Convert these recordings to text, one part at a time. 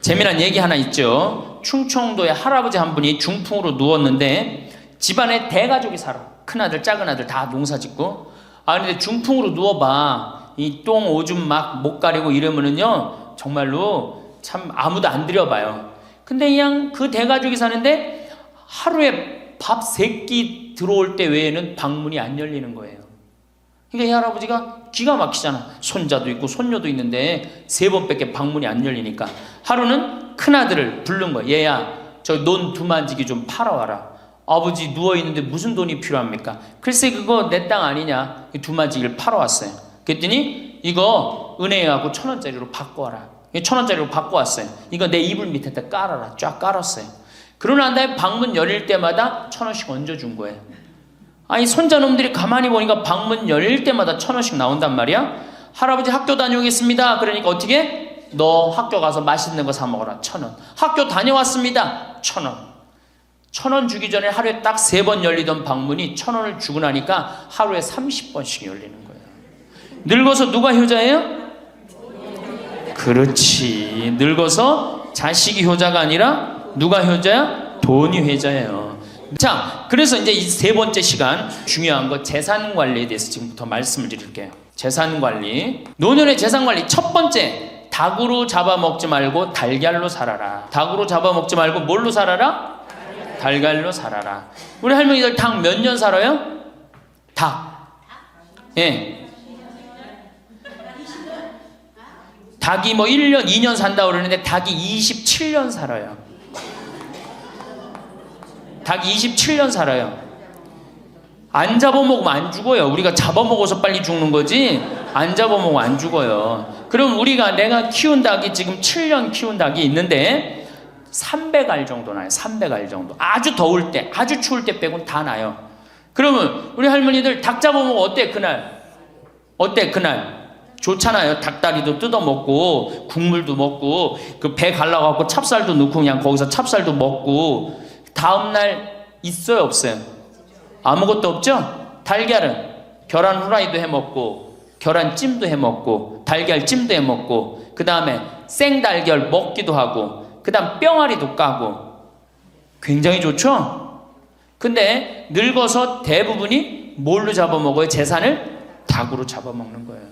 재미난 얘기 하나 있죠. 충청도에 할아버지 한 분이 중풍으로 누웠는데 집안에 대가족이 살아. 큰아들 작은아들 다 농사짓고. 근데 중풍으로 누워봐, 이 똥 오줌 막 못 가리고 이러면은요 정말로 참 아무도 안 들여봐요. 근데 그냥 그 대가족이 사는데 하루에 밥 3끼 들어올 때 외에는 방문이 안 열리는 거예요. 그러니까 이 할아버지가 기가 막히잖아. 손자도 있고 손녀도 있는데 3번밖에 방문이 안 열리니까 하루는 큰아들을 부른 거야. 얘야, 저 논 두만지기 좀 팔아와라. 아버지 누워있는데 무슨 돈이 필요합니까? 글쎄 그거 내 땅 아니냐. 두만지기를 팔아왔어요. 그랬더니 이거 은행에 가고 1,000원짜리로 바꿔와라. 1,000원짜리로 바꿔왔어요. 이거 내 이불 밑에다 깔아라. 쫙 깔았어요. 그러고 난 다음에 방문 열릴 때마다 1,000원씩 얹어준 거예요. 아니 손자놈들이 가만히 보니까 방문 열릴 때마다 1,000원씩 나온단 말이야. 할아버지 학교 다녀오겠습니다. 그러니까 어떻게? 너 학교 가서 맛있는 거 사 먹어라. 1,000원. 학교 다녀왔습니다. 1,000원. 1,000원 주기 전에 하루에 딱 3번 열리던 방문이 1,000원을 주고 나니까 하루에 30번씩 열리는 거예요. 늙어서 누가 효자예요? 그렇지. 늙어서 자식이 효자가 아니라 누가 효자야? 돈이 효자예요. 자, 그래서 이제 이 3번째 시간 중요한 거 재산 관리에 대해서 지금부터 말씀을 드릴게요. 재산 관리. 노년의 재산 관리 첫 번째, 닭으로 잡아먹지 말고 달걀로 살아라. 닭으로 잡아먹지 말고 뭘로 살아라? 달걀로 살아라. 우리 할머니들 닭 몇 년 살아요? 닭. 예. 닭이 뭐 1년, 2년 산다고 그러는데 닭이 27년 살아요. 닭이 27년 살아요. 안 잡아먹으면 안 죽어요. 우리가 잡아먹어서 빨리 죽는 거지 안 잡아먹으면 안 죽어요. 그럼 내가 키운 닭이 지금 7년 키운 닭이 있는데 300알 정도 나요. 300알 정도. 아주 더울 때, 아주 추울 때 빼고는 다 나요. 그러면 우리 할머니들 닭 잡아먹으면 어때 그날? 어때 그날? 좋잖아요. 닭다리도 뜯어먹고 국물도 먹고 그 배 갈라갖고 찹쌀도 넣고 그냥 거기서 찹쌀도 먹고. 다음날 있어요 없어요? 아무것도 없죠? 달걀은 계란 후라이도 해먹고 계란찜도 해먹고 달걀찜도 해먹고 그 다음에 생달걀 먹기도 하고 그 다음 뿅아리도 까고 굉장히 좋죠? 근데 늙어서 대부분이 뭘로 잡아먹어요? 재산을? 닭으로 잡아먹는 거예요.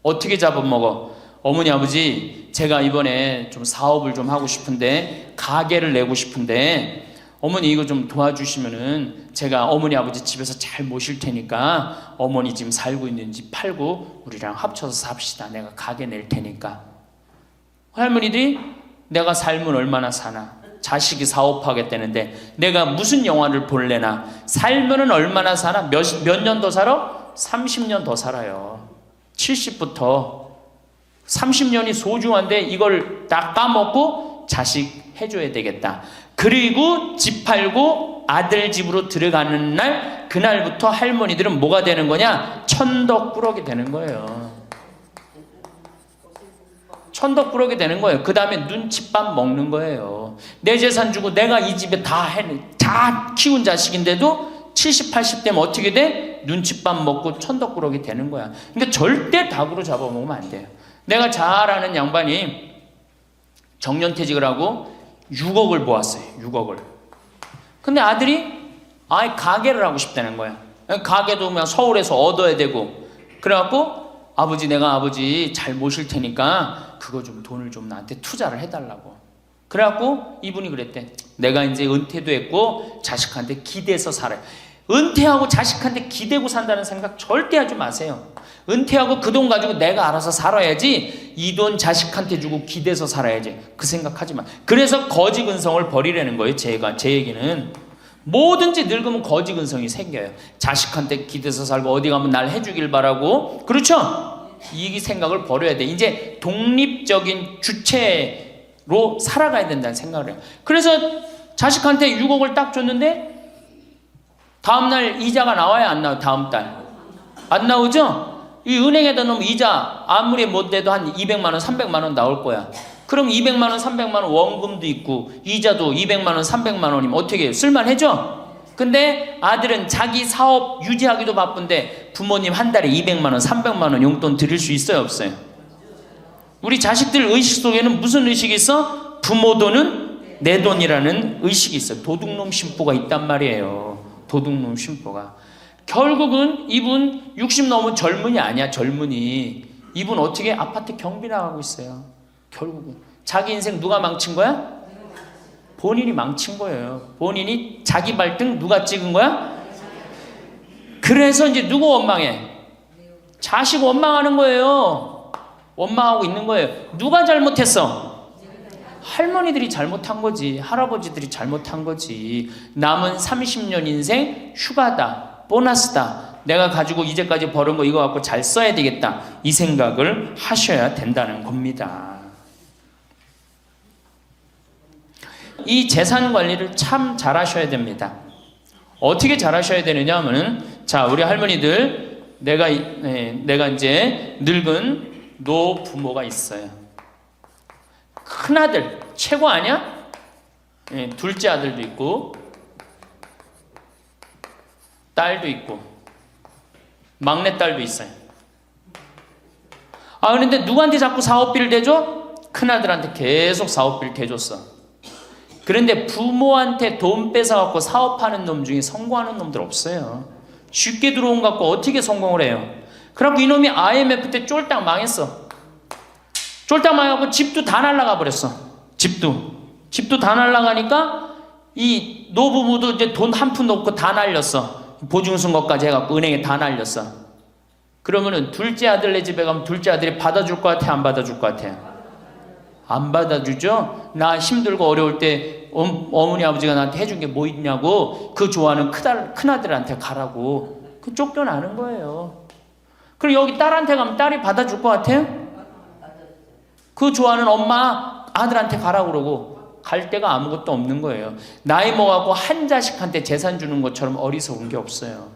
어떻게 잡아먹어? 어머니 아버지 제가 이번에 좀 사업을 좀 하고 싶은데 가게를 내고 싶은데 어머니 이거 좀 도와주시면은 제가 어머니 아버지 집에서 잘 모실 테니까 어머니 지금 살고 있는 집 팔고 우리랑 합쳐서 삽시다. 내가 가게 낼 테니까. 할머니들이 내가 살면 얼마나 사나? 자식이 사업하겠다는데 내가 무슨 영화를 볼래나? 살면은 얼마나 사나? 몇 년 더 살아? 30년 더 살아요. 70부터 30년이 소중한데 이걸 다 까먹고 자식 해줘야 되겠다. 그리고 집 팔고 아들 집으로 들어가는 날 그날부터 할머니들은 뭐가 되는 거냐? 천덕꾸러기 되는 거예요. 천덕꾸러기 되는 거예요. 그 다음에 눈칫밥 먹는 거예요. 내 재산 주고 내가 이 집에 다 키운 자식인데도 70, 80 되면 어떻게 돼? 눈칫밥 먹고 천덕꾸러기 되는 거야. 그러니까 절대 닭으로 잡아먹으면 안 돼요. 내가 잘 아는 양반이 정년퇴직을 하고 6억을 모았어요. 6억을. 근데 아들이 아예 가게를 하고 싶다는 거야. 가게도 그냥 서울에서 얻어야 되고. 그래갖고 아버지 내가 아버지 잘 모실 테니까 그거 좀 돈을 좀 나한테 투자를 해달라고. 그래갖고 이분이 그랬대. 내가 이제 은퇴도 했고 자식한테 기대서 살아요. 은퇴하고 자식한테 기대고 산다는 생각 절대 하지 마세요. 은퇴하고 그 돈 가지고 내가 알아서 살아야지 이 돈 자식한테 주고 기대서 살아야지 그 생각하지 마. 그래서 거지근성을 버리라는 거예요. 제 얘기는 뭐든지 늙으면 거지근성이 생겨요. 자식한테 기대서 살고 어디 가면 날 해주길 바라고. 그렇죠? 이 생각을 버려야 돼. 이제 독립적인 주체로 살아가야 된다는 생각을 해요. 그래서 자식한테 6억을 딱 줬는데 다음날 이자가 나와야 안 나와요? 다음 달 안 나오죠? 이 은행에다 넣으면 이자 아무리 못 돼도 한 200만 원, 300만 원 나올 거야. 그럼 200만 원, 300만 원 원금도 있고 이자도 200만 원, 300만 원이면 어떻게 해요? 쓸만해져? 근데 아들은 자기 사업 유지하기도 바쁜데 부모님 한 달에 200만 원, 300만 원 용돈 드릴 수 있어요? 없어요? 우리 자식들 의식 속에는 무슨 의식이 있어? 부모 돈은 내 돈이라는 의식이 있어요. 도둑놈 심보가 있단 말이에요. 도둑놈 심보가. 결국은 이분 60 넘은 젊은이 아니야. 젊은이. 이분 어떻게 아파트 경비 나가고 있어요. 결국은 자기 인생 누가 망친 거야? 본인이 망친 거예요. 본인이 자기 발등 누가 찍은 거야? 그래서 이제 누구 원망해? 자식 원망하는 거예요. 원망하고 있는 거예요. 누가 잘못했어? 할머니들이 잘못한 거지. 할아버지들이 잘못한 거지. 남은 30년 인생 휴가다. 보너스다. 내가 가지고 이제까지 벌은 거 이거 갖고 잘 써야 되겠다. 이 생각을 하셔야 된다는 겁니다. 이 재산 관리를 참 잘 하셔야 됩니다. 어떻게 잘 하셔야 되느냐 하면은, 자, 우리 할머니들, 내가 이제 늙은 노부모가 있어요. 큰아들, 최고 아니야? 둘째 아들도 있고, 딸도 있고, 막내딸도 있어요. 아, 그런데 누구한테 자꾸 사업비를 대줘? 큰아들한테 계속 사업비를 대줬어. 그런데 부모한테 돈 뺏어갖고 사업하는 놈 중에 성공하는 놈들 없어요. 쉽게 들어온 거 갖고 어떻게 성공을 해요? 그래갖고 이놈이 IMF 때 쫄딱 망했어. 쫄딱 망해갖고 집도 다 날라가 버렸어. 집도 다 날라가니까 이 노부부도 이제 돈 한 푼도 없고 다 날렸어. 보증선 것까지 해갖고 은행에 다 날렸어. 그러면은 둘째 아들네 집에 가면 둘째 아들이 받아줄 것 같아? 안 받아줄 것 같아? 안 받아주죠? 나 힘들고 어려울 때 어머니 아버지가 나한테 해준 게 뭐 있냐고 그 좋아하는 큰아들한테 가라고 그 쫓겨나는 거예요. 그리고 여기 딸한테 가면 딸이 받아줄 것 같아요? 그 좋아하는 엄마 아들한테 가라고 그러고 갈 데가 아무것도 없는 거예요. 나이 먹어갖고 한 자식한테 재산 주는 것처럼 어리석은 게 없어요.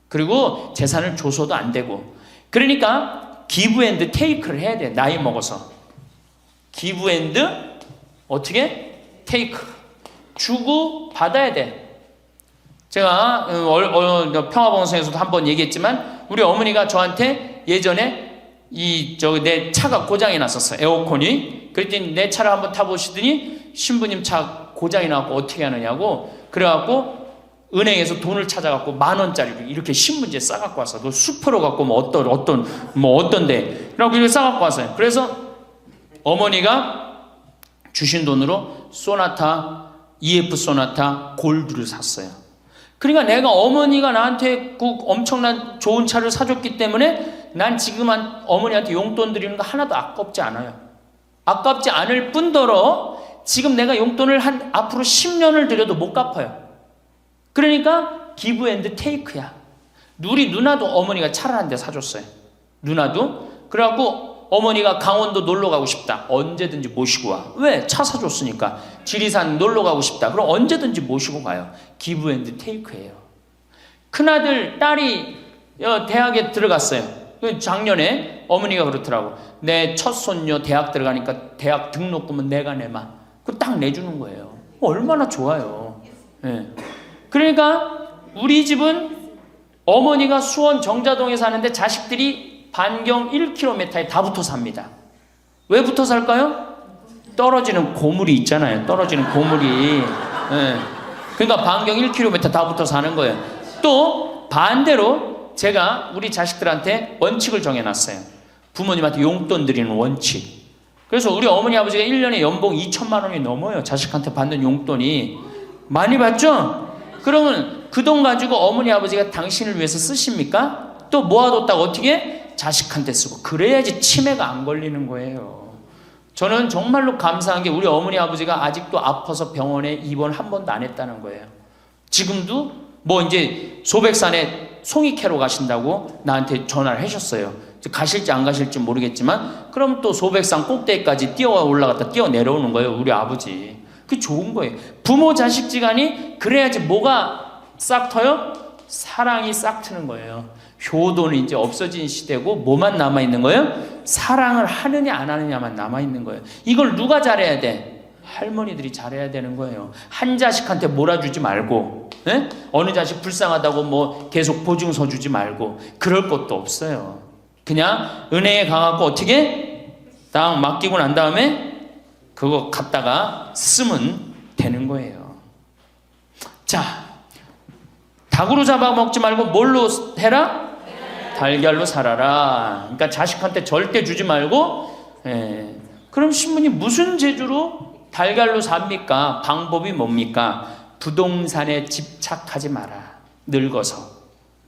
그리고 재산을 줘서도 안 되고. 그러니까 기브 앤드 테이크를 해야 돼. 나이 먹어서. 기브 앤드 어떻게? 테이크. 주고 받아야 돼. 제가 평화방송에서도 한번 얘기했지만 우리 어머니가 저한테 예전에 내 차가 고장이 났었어요. 에어컨이. 그랬더니 내 차를 한번 타보시더니 신부님 차 고장이 나고 어떻게 하느냐고 그래갖고 은행에서 돈을 찾아갖고 10,000원짜리를 이렇게 신문지에 싸갖고 왔어. 너 수표로 갖고 어떤데 그래갖고 이렇게 싸갖고 왔어요. 그래서 어머니가 주신 돈으로 소나타 EF 소나타 골드를 샀어요. 그러니까 내가 어머니가 나한테 그 엄청난 좋은 차를 사줬기 때문에 난 지금 어머니한테 용돈 드리는 거 하나도 아깝지 않아요. 아깝지 않을 뿐더러 지금 내가 용돈을 앞으로 10년을 들여도 못 갚아요. 그러니까 기브 앤드 테이크야. 우리 누나도 어머니가 차를 한 대 사줬어요. 누나도. 그래갖고 어머니가 강원도 놀러 가고 싶다. 언제든지 모시고 와. 왜? 차 사줬으니까. 지리산 놀러 가고 싶다. 그럼 언제든지 모시고 가요. 기브 앤드 테이크예요. 큰아들, 딸이 대학에 들어갔어요. 작년에 어머니가 그렇더라고. 내 첫 손녀 대학 들어가니까 대학 등록금은 내가 내마. 그거 딱 내주는 거예요. 얼마나 좋아요. 네. 그러니까 우리 집은 어머니가 수원 정자동에 사는데 자식들이 반경 1km에 다 붙어 삽니다. 왜 붙어 살까요? 떨어지는 고물이 있잖아요. 떨어지는 고물이. 네. 그러니까 반경 1km 다 붙어 사는 거예요. 또 반대로 제가 우리 자식들한테 원칙을 정해놨어요. 부모님한테 용돈 드리는 원칙. 그래서 우리 어머니 아버지가 1년에 연봉 2천만 원이 넘어요. 자식한테 받는 용돈이. 많이 받죠? 그러면 그 돈 가지고 어머니 아버지가 당신을 위해서 쓰십니까? 또 모아뒀다가 어떻게? 자식한테 쓰고. 그래야지 치매가 안 걸리는 거예요. 저는 정말로 감사한 게 우리 어머니 아버지가 아직도 아파서 병원에 입원 한 번도 안 했다는 거예요. 지금도 이제 소백산에 송이 캐러 가신다고 나한테 전화를 하셨어요. 가실지 안 가실지 모르겠지만 그럼 또 소백산 꼭대기까지 뛰어 올라갔다 뛰어 내려오는 거예요. 우리 아버지. 그게 좋은 거예요. 부모 자식 지간이 그래야지 뭐가 싹 터요? 사랑이 싹 트는 거예요. 효도는 이제 없어진 시대고 뭐만 남아있는 거예요? 사랑을 하느냐 안 하느냐만 남아있는 거예요. 이걸 누가 잘해야 돼? 할머니들이 잘해야 되는 거예요. 한 자식한테 몰아주지 말고 어느 자식 불쌍하다고 계속 보증서 주지 말고 그럴 것도 없어요. 그냥 은행에 가갖고 어떻게 딱 맡기고 난 다음에 그거 갖다가 쓰면 되는 거예요. 자, 닭으로 잡아먹지 말고 뭘로 해라? 달걀로 살아라. 그러니까 자식한테 절대 주지 말고. 그럼 신부님 무슨 재주로 달걀로 삽니까? 방법이 뭡니까? 부동산에 집착하지 마라. 늙어서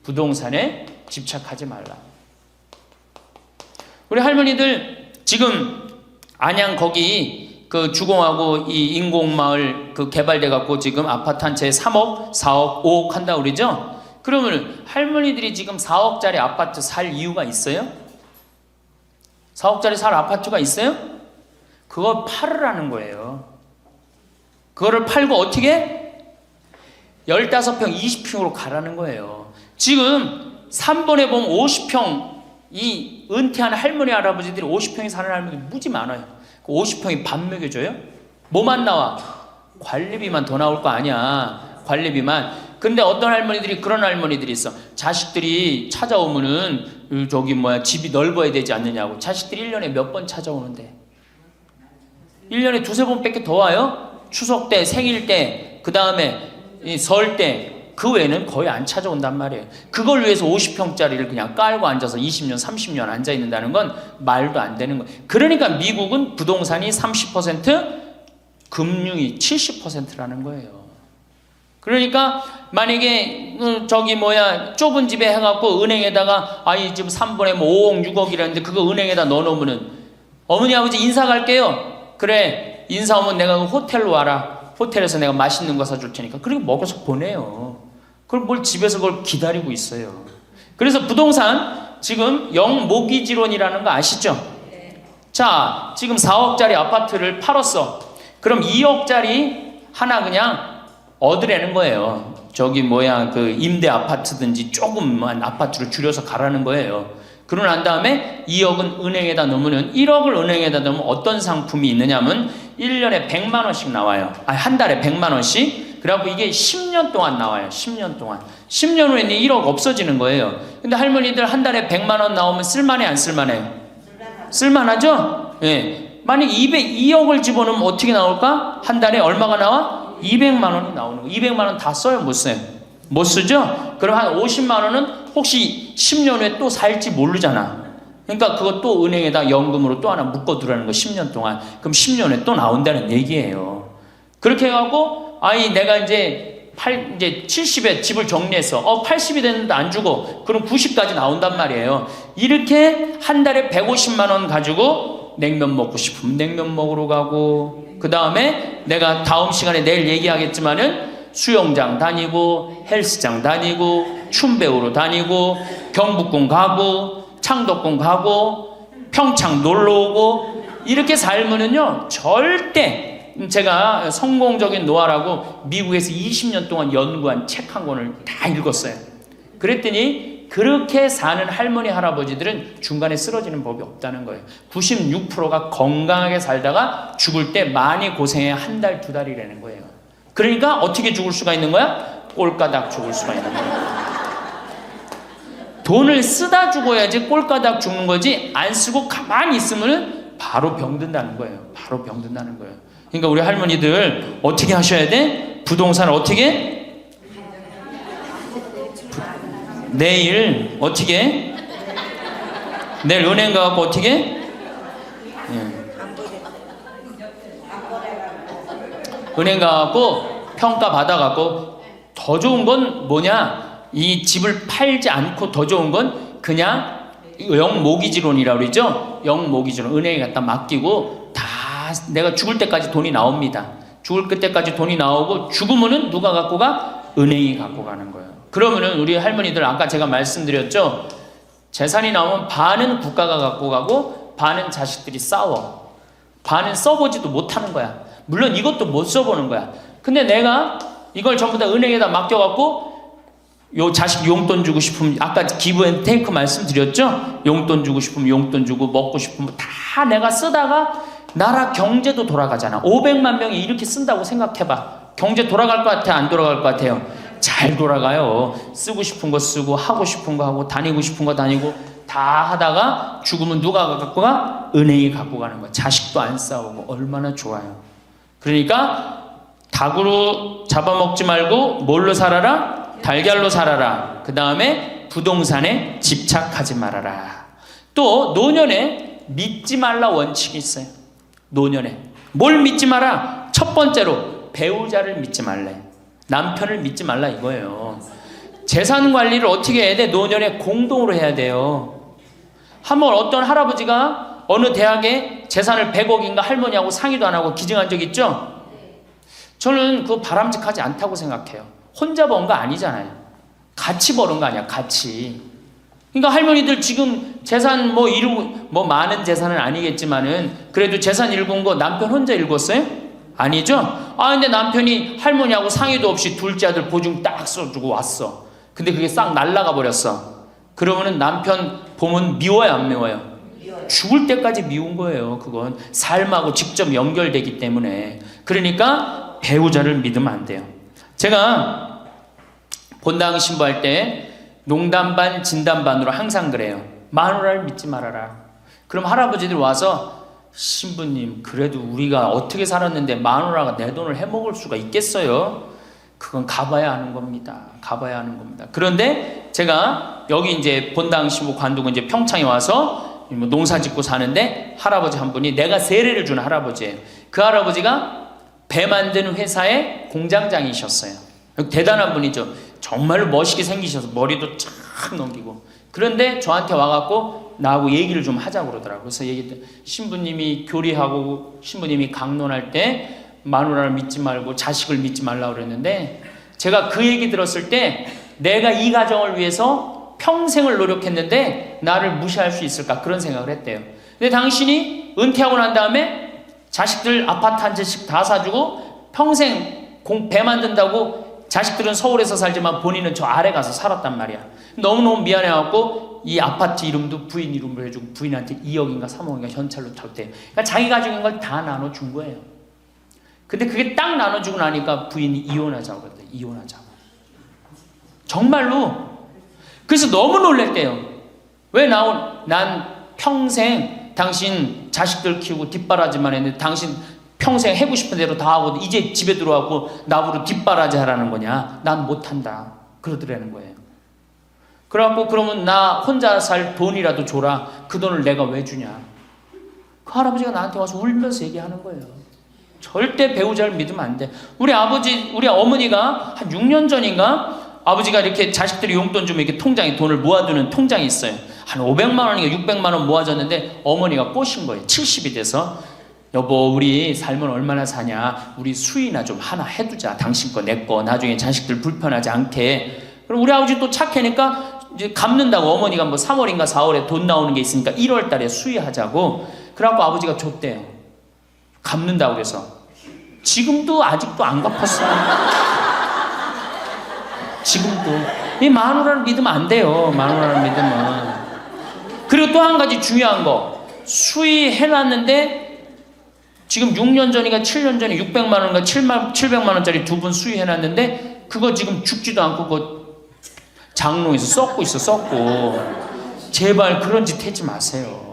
부동산에 집착하지 말라. 우리 할머니들 지금 안양 거기 그 주공하고 이 인공마을 그 개발돼 갖고 지금 아파트 한 채에 3억, 4억, 5억 한다 그러죠? 그러면 할머니들이 지금 4억짜리 아파트 살 이유가 있어요? 4억짜리 살 아파트가 있어요? 그걸 팔으라는 거예요. 그거를 팔고 어떻게? 15평, 20평으로 가라는 거예요. 지금 3번에 보면 50평, 이 은퇴한 할머니, 할아버지들이 50평에 사는 할머니들이 무지 많아요. 50평이 밥 먹여줘요? 뭐만 나와? 관리비만 더 나올 거 아니야. 관리비만. 근데 어떤 할머니들이 그런 할머니들이 있어. 자식들이 찾아오면은 집이 넓어야 되지 않느냐고. 자식들이 1년에 몇 번 찾아오는데 1년에 두세 번밖에 더 와요? 추석 때, 생일 때, 그 다음에 설 때. 그 외에는 거의 안 찾아온단 말이에요. 그걸 위해서 50평짜리를 그냥 깔고 앉아서 20년, 30년 앉아있는다는 건 말도 안 되는 거예요. 그러니까 미국은 부동산이 30%, 금융이 70%라는 거예요. 그러니까 만약에 좁은 집에 해갖고 은행에다가 이 집 3번에 뭐 5억, 6억이라는데 그거 은행에다 넣어놓으면은 어머니, 아버지 인사 갈게요. 그래, 인사 오면 내가 호텔로 와라. 호텔에서 내가 맛있는 거 사줄 테니까. 그리고 먹어서 보내요. 그걸 뭘 집에서 그걸 기다리고 있어요. 그래서 부동산 지금 영모기지론이라는 거 아시죠? 자, 지금 4억짜리 아파트를 팔았어. 그럼 2억짜리 하나 그냥 얻으라는 거예요. 그 임대 아파트든지 조금만 아파트를 줄여서 가라는 거예요. 그러고 난 다음에 2억은 은행에다 넣으면 1억을 은행에다 넣으면 어떤 상품이 있느냐면 1년에 100만 원씩 나와요. 한 달에 100만 원씩. 그래갖고 이게 10년 동안 나와요. 10년 동안. 10년 후에는 1억 없어지는 거예요. 근데 할머니들 한 달에 100만 원 나오면 쓸만해, 안 쓸만해요? 쓸만하죠? 예. 만약 2억을 집어넣으면 어떻게 나올까? 한 달에 얼마가 나와? 200만 원이 나오는 거예요. 200만 원 다 써요? 못 써요? 못 쓰죠? 그럼 한 50만 원은 혹시 10년 후에 또 살지 모르잖아. 그러니까 그거 또 은행에다 연금으로 또 하나 묶어두라는 거 10년 동안. 그럼 10년 후에 또 나온다는 얘기예요. 그렇게 해갖고 내가 이제 70에 집을 정리했어. 80이 됐는데 안 주고 그럼 90까지 나온단 말이에요. 이렇게 한 달에 150만 원 가지고 냉면 먹고 싶으면 냉면 먹으러 가고, 그 다음에 내가 다음 시간에 내일 얘기하겠지만은 수영장 다니고 헬스장 다니고 춤 배우러 다니고 경복궁 가고 창덕궁 가고 평창 놀러 오고 이렇게 살면은요 절대, 제가 성공적인 노화라고 미국에서 20년 동안 연구한 책 한 권을 다 읽었어요. 그랬더니 그렇게 사는 할머니 할아버지들은 중간에 쓰러지는 법이 없다는 거예요. 96%가 건강하게 살다가 죽을 때 많이 고생해 한 달, 두 달이라는 거예요. 그러니까 어떻게 죽을 수가 있는 거야? 꼴까닥 죽을 수가 있는 거야. 돈을 쓰다 죽어야지 꼴까닥 죽는 거지, 안 쓰고 가만히 있으면 바로 병든다는 거예요. 바로 병든다는 거예요. 그러니까 우리 할머니들 어떻게 하셔야 돼? 부동산 어떻게? 내일 어떻게? 내일 은행 가갖고 어떻게? 은행 가갖고 평가 받아갖고 더 좋은 건 뭐냐? 이 집을 팔지 않고 더 좋은 건 그냥 영모기지론이라고 그러죠? 영모기지론. 은행에 갖다 맡기고 다 내가 죽을 때까지 돈이 나옵니다. 죽을 그때까지 돈이 나오고 죽으면은 누가 갖고 가? 은행이 갖고 가는 거예요. 그러면은 우리 할머니들 아까 제가 말씀드렸죠? 재산이 나오면 반은 국가가 갖고 가고 반은 자식들이 싸워. 반은 써보지도 못하는 거야. 물론 이것도 못 써보는 거야. 근데 내가 이걸 전부 다 은행에다 맡겨갖고 요 자식 용돈 주고 싶으면, 아까 기브 앤 테이크 말씀드렸죠? 용돈 주고 싶으면 용돈 주고 먹고 싶으면 다 내가 쓰다가 나라 경제도 돌아가잖아. 500만 명이 이렇게 쓴다고 생각해봐. 경제 돌아갈 것 같아? 안 돌아갈 것 같아요? 잘 돌아가요. 쓰고 싶은 거 쓰고 하고 싶은 거 하고 다니고 싶은 거 다니고 다 하다가 죽으면 누가 갖고 가? 은행이 갖고 가는 거야. 자식도 안 싸우고 얼마나 좋아요. 그러니까 닭으로 잡아먹지 말고 뭘로 살아라? 달걀로 살아라. 그 다음에 부동산에 집착하지 말아라. 또 노년에 믿지 말라 원칙이 있어요. 노년에 뭘 믿지 마라? 첫 번째로 배우자를 믿지 말래. 남편을 믿지 말라 이거예요. 재산 관리를 어떻게 해야 돼? 노년에 공동으로 해야 돼요. 한번 어떤 할아버지가 어느 대학에 재산을 100억인가 할머니하고 상의도 안 하고 기증한 적 있죠? 저는 그거 바람직하지 않다고 생각해요. 혼자 번 거 아니잖아요. 같이 버는 거 아니야, 같이. 그러니까 할머니들 지금 재산 많은 재산은 아니겠지만은 그래도 재산 읽은 거 남편 혼자 읽었어요? 아니죠? 근데 남편이 할머니하고 상의도 없이 둘째 아들 보증 딱 써주고 왔어. 근데 그게 싹 날라가 버렸어. 그러면은 남편 보면 미워요, 안 미워요? 죽을 때까지 미운 거예요. 그건 삶하고 직접 연결되기 때문에. 그러니까 배우자를 믿으면 안 돼요. 제가 본당 신부할 때 농담 반 진담 반으로 항상 그래요. 마누라를 믿지 말아라. 그럼 할아버지들 와서 신부님 그래도 우리가 어떻게 살았는데 마누라가 내 돈을 해먹을 수가 있겠어요? 그건 가봐야 하는 겁니다. 가봐야 하는 겁니다. 그런데 제가 여기 이제 본당 신부 관두고 이제 평창에 와서 농사 짓고 사는데 할아버지 한 분이 내가 세례를 준 할아버지예요. 그 할아버지가 배 만드는 회사의 공장장이셨어요. 대단한 분이죠. 정말로 멋있게 생기셔서 머리도 쫙 넘기고. 그런데 저한테 와갖고 나하고 얘기를 좀 하자고 그러더라고요. 그래서 얘기했더니 신부님이 교리하고 신부님이 강론할 때 마누라를 믿지 말고 자식을 믿지 말라고 그랬는데 제가 그 얘기 들었을 때 내가 이 가정을 위해서 평생을 노력했는데 나를 무시할 수 있을까 그런 생각을 했대요. 근데 당신이 은퇴하고 난 다음에 자식들 아파트 한 채씩 다 사주고 평생 배 만든다고 자식들은 서울에서 살지만 본인은 저 아래 가서 살았단 말이야. 너무너무 미안해갖고 이 아파트 이름도 부인 이름으로 해주고 부인한테 2억인가 3억인가 현찰로 줬대요. 그러니까 자기 가족인 걸 다 나눠준 거예요. 근데 그게 딱 나눠주고 나니까 부인이 이혼하자고 그랬대요. 이혼하자고. 정말로. 그래서 너무 놀랬대요. 왜 난 평생 당신 자식들 키우고 뒷바라지만 했는데 당신 평생 해고 싶은 대로 다 하고 이제 집에 들어와고 나보고 뒷바라지 하라는 거냐? 난 못한다. 그러더라는 거예요. 그래갖고 그러면 나 혼자 살 돈이라도 줘라. 그 돈을 내가 왜 주냐? 그 할아버지가 나한테 와서 울면서 얘기하는 거예요. 절대 배우자를 믿으면 안 돼. 우리 어머니가 한 6년 전인가 아버지가 이렇게 자식들이 용돈 주면 이렇게 통장에 돈을 모아두는 통장이 있어요. 한 500만 원인가 600만 원 모아졌는데 어머니가 꼬신 거예요. 70이 돼서. 여보 우리 살면 얼마나 사냐, 우리 수의나 좀 하나 해두자. 당신 거 내 거 나중에 자식들 불편하지 않게. 그럼 우리 아버지 또 착하니까 이제 갚는다고 어머니가 뭐 3월인가 4월에 돈 나오는 게 있으니까 1월 달에 수의하자고 그래갖고 아버지가 줬대요. 갚는다고 그래서 지금도 아직도 안 갚았어요. 지금도. 이 마누라를 믿으면 안 돼요. 마누라를 믿으면. 그리고 또 한 가지 중요한 거, 수의해놨는데 지금 6년 전인가 7년 전에 600만 원인가 700만 원짜리 2분 수의해놨는데 그거 지금 죽지도 않고 그거 장롱에서 썩고 있어. 썩고. 제발 그런 짓 하지 마세요.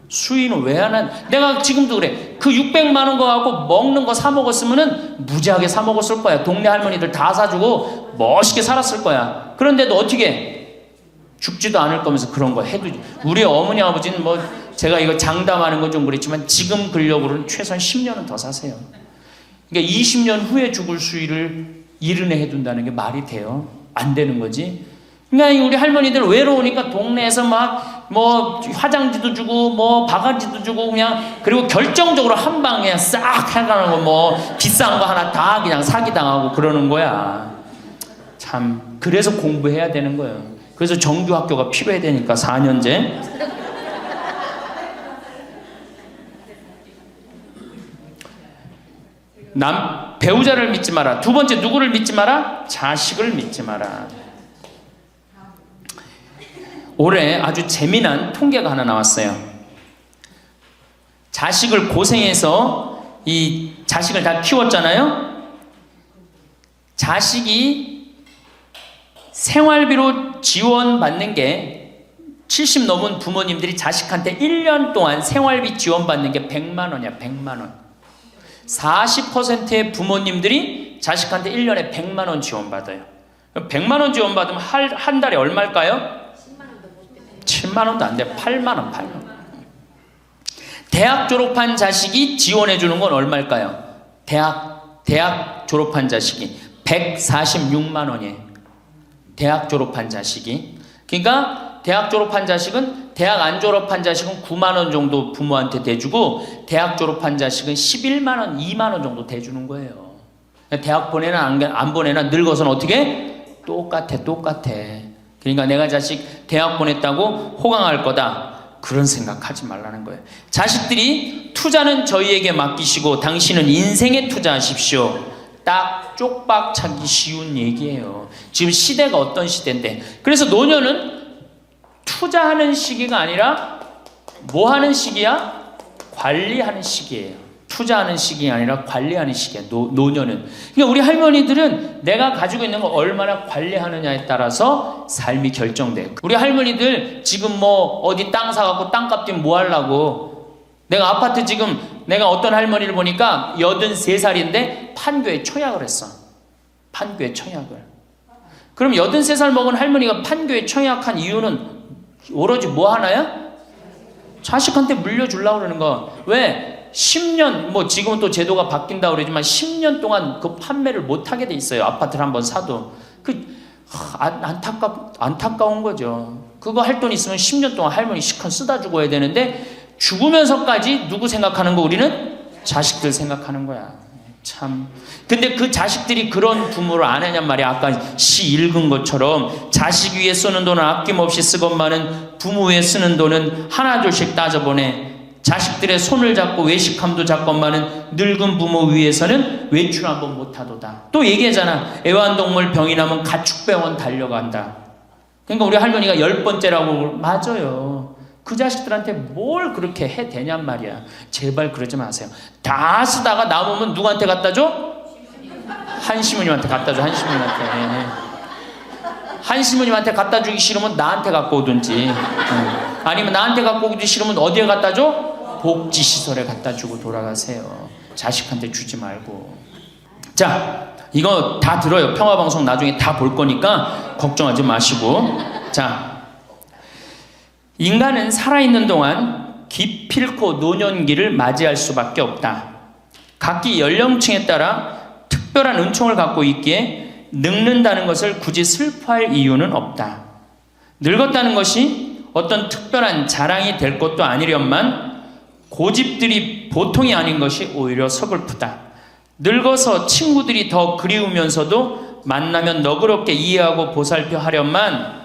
수의는 왜 안 한? 내가 지금도 그래. 그 600만 원 거 갖고 먹는 거 사 먹었으면은 무지하게 사 먹었을 거야. 동네 할머니들 다 사주고 멋있게 살았을 거야. 그런데도 어떻게 죽지도 않을 거면서 그런 거 해도. 우리 어머니 아버지는 뭐 제가 이거 장담하는 건 좀 그랬지만 지금 근력으로는 최소한 10년은 더 사세요. 그러니까 20년 후에 죽을 수의를 이른해 해둔다는 게 말이 돼요? 안 되는 거지. 그러니까 우리 할머니들 외로우니까 동네에서 막 뭐 화장지도 주고 뭐 바가지도 주고 그냥, 그리고 결정적으로 한 방에 그냥 싹 해가는 거 뭐 비싼 거 하나 다 그냥 사기당하고 그러는 거야. 참 그래서 공부해야 되는 거예요. 그래서 정규학교가 필요해야 되니까 4년제. 배우자를 믿지 마라. 두 번째 누구를 믿지 마라? 자식을 믿지 마라. 올해 아주 재미난 통계가 하나 나왔어요. 자식을 고생해서 이 자식을 다 키웠잖아요. 자식이 생활비로 지원받는 게 70 넘은 부모님들이 자식한테 1년 동안 생활비 지원받는 게 100만 원이야. 100만 원. 40%의 부모님들이 자식한테 1년에 100만 원 지원받아요. 100만 원 지원받으면 한 달에 얼마일까요? 7만 원도 안 돼. 8만 원, 8만 원. 대학 졸업한 자식이 지원해 주는 건 얼마일까요? 대학 졸업한 자식이 146만 원이에요. 대학 졸업한 자식이. 그러니까 대학 졸업한 자식은, 대학 안 졸업한 자식은 9만 원 정도 부모한테 대주고, 대학 졸업한 자식은 11만 원, 2만 원 정도 대주는 거예요. 대학 보내나 안 보내나 늙어서는 어떻게? 똑같아. 그러니까 내가 자식 대학 보냈다고 호강할 거다, 그런 생각하지 말라는 거예요. 자식들이 투자는 저희에게 맡기시고 당신은 인생에 투자하십시오. 딱 쪽박 차기 쉬운 얘기예요. 지금 시대가 어떤 시대인데. 그래서 노년은 투자하는 시기가 아니라 뭐 하는 시기야? 관리하는 시기예요. 투자하는 시기가 아니라 관리하는 시기야. 노년은. 그러니까 우리 할머니들은 내가 가지고 있는 걸 얼마나 관리하느냐에 따라서 삶이 결정돼. 우리 할머니들 지금 뭐 어디 땅 사갖고 땅값 좀 뭐 하려고. 내가 아파트 지금, 내가 어떤 할머니를 보니까 83살인데 판교에 청약을 했어. 판교에 청약을. 그럼 83살 먹은 할머니가 판교에 청약한 이유는 오로지 뭐 하나야? 자식한테 물려주려고 그러는 거. 왜? 10년, 뭐 지금은 또 제도가 바뀐다고 그러지만 10년 동안 그 판매를 못하게 돼 있어요. 아파트를 한번 사도. 안타까운 거죠. 그거 할 돈 있으면 10년 동안 할머니 시컨 쓰다 죽어야 되는데, 죽으면서까지 누구 생각하는 거? 우리는 자식들 생각하는 거야. 참. 근데 그 자식들이 그런 부모를 안 하냔 말이야. 아까 시 읽은 것처럼 자식 위에 쓰는 돈은 아낌없이 쓰건만은 부모 위에 쓰는 돈은 하나둘씩 따져보내. 자식들의 손을 잡고 외식함도 잡건만은 늙은 부모 위해서는 외출 한번 못하도다. 또 얘기하잖아. 애완동물 병이 나면 가축병원 달려간다. 그러니까 우리 할머니가 10번째라고. 맞아요. 그 자식들한테 뭘 그렇게 해 대냔 말이야. 제발 그러지 마세요. 다 쓰다가 남으면 누구한테 갖다 줘? 한시모님한테 갖다 줘. 한시모님한테. 한시모님한테 갖다 주기 싫으면 나한테 갖고 오든지, 아니면 나한테 갖고 오기 싫으면 어디에 갖다 줘? 복지시설에 갖다 주고 돌아가세요. 자식한테 주지 말고. 자, 이거 다 들어요. 평화방송 나중에 다 볼 거니까 걱정하지 마시고. 자, 인간은 살아있는 동안 기필코 노년기를 맞이할 수밖에 없다. 각기 연령층에 따라 특별한 은총을 갖고 있기에 늙는다는 것을 굳이 슬퍼할 이유는 없다. 늙었다는 것이 어떤 특별한 자랑이 될 것도 아니련만 고집들이 보통이 아닌 것이 오히려 서글프다. 늙어서 친구들이 더 그리우면서도 만나면 너그럽게 이해하고 보살펴 하련만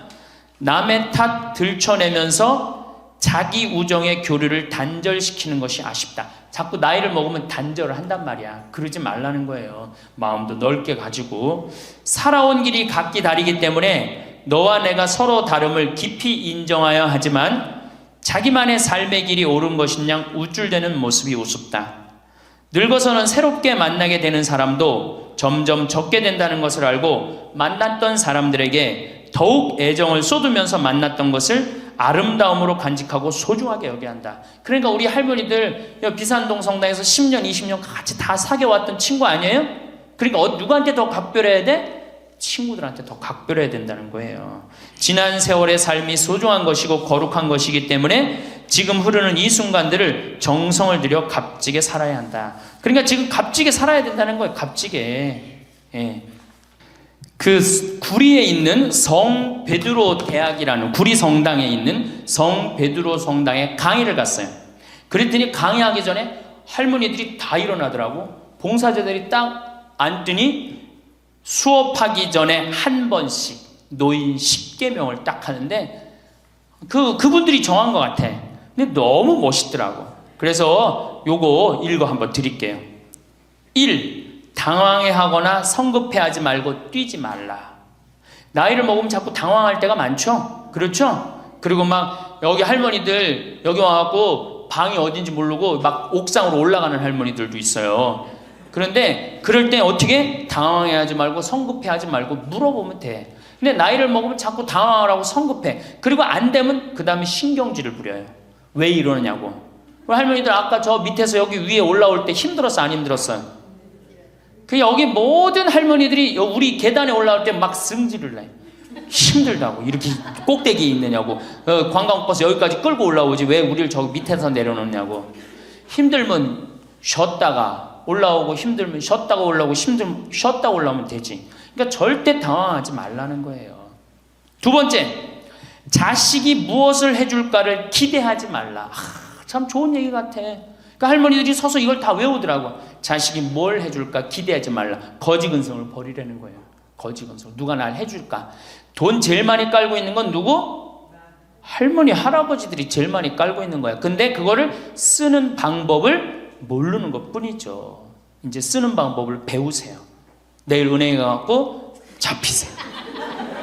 남의 탓 들춰내면서 자기 우정의 교류를 단절시키는 것이 아쉽다. 자꾸 나이를 먹으면 단절을 한단 말이야. 그러지 말라는 거예요. 마음도 넓게 가지고. 살아온 길이 각기 다르기 때문에 너와 내가 서로 다름을 깊이 인정하여야 하지만 자기만의 삶의 길이 옳은 것인양 우쭐대는 모습이 우습다. 늙어서는 새롭게 만나게 되는 사람도 점점 적게 된다는 것을 알고 만났던 사람들에게 더욱 애정을 쏟으면서 만났던 것을 아름다움으로 간직하고 소중하게 여겨야 한다. 그러니까 우리 할머니들 비산동 성당에서 10년, 20년 같이 다 사귀어왔던 친구 아니에요? 그러니까 누구한테 더 각별해야 돼? 친구들한테 더 각별해야 된다는 거예요. 지난 세월의 삶이 소중한 것이고 거룩한 것이기 때문에 지금 흐르는 이 순간들을 정성을 들여 값지게 살아야 한다. 그러니까 지금 값지게 살아야 된다는 거예요. 값지게. 예. 그 구리에 있는 성 베드로 대학이라는, 구리 성당에 있는 성 베드로 성당에 강의를 갔어요. 그랬더니 강의하기 전에 할머니들이 다 일어나더라고. 봉사자들이 딱 앉더니 수업하기 전에 한 번씩 노인 10계명을 딱 하는데 그분들이 정한 것 같아. 근데 너무 멋있더라고. 그래서 요거 읽어 한번 드릴게요. 1. 당황해하거나 성급해하지 말고 뛰지 말라. 나이를 먹으면 자꾸 당황할 때가 많죠. 그렇죠? 그리고 막 여기 할머니들 여기 와갖고 방이 어딘지 모르고 막 옥상으로 올라가는 할머니들도 있어요. 그런데 그럴 때 어떻게? 당황해하지 말고 성급해하지 말고 물어보면 돼. 근데 나이를 먹으면 자꾸 당황하라고 성급해. 그리고 안 되면 그 다음에 신경질을 부려요. 왜 이러느냐고. 할머니들 아까 저 밑에서 여기 위에 올라올 때 힘들었어 안 힘들었어요? 그 여기 모든 할머니들이 우리 계단에 올라올 때 막 승질을 내. 힘들다고. 이렇게 꼭대기에 있느냐고. 관광버스 여기까지 끌고 올라오지 왜 우리를 저기 밑에서 내려놓냐고. 힘들면 쉬었다가 올라오고 힘들면 쉬었다가 올라오고 힘들면 쉬었다 올라오면 되지. 그러니까 절대 당황하지 말라는 거예요. 두 번째, 자식이 무엇을 해줄까를 기대하지 말라. 참 좋은 얘기 같아. 그러니까 할머니들이 서서 이걸 다 외우더라고. 자식이 뭘 해줄까 기대하지 말라. 거지근성을 버리라는 거예요. 거지근성. 누가 날 해줄까. 돈 제일 많이 깔고 있는 건 누구? 할머니 할아버지들이 제일 많이 깔고 있는 거야. 근데 그거를 쓰는 방법을 모르는 것 뿐이죠. 이제 쓰는 방법을 배우세요. 내일 은행에 가갖고 잡히세요.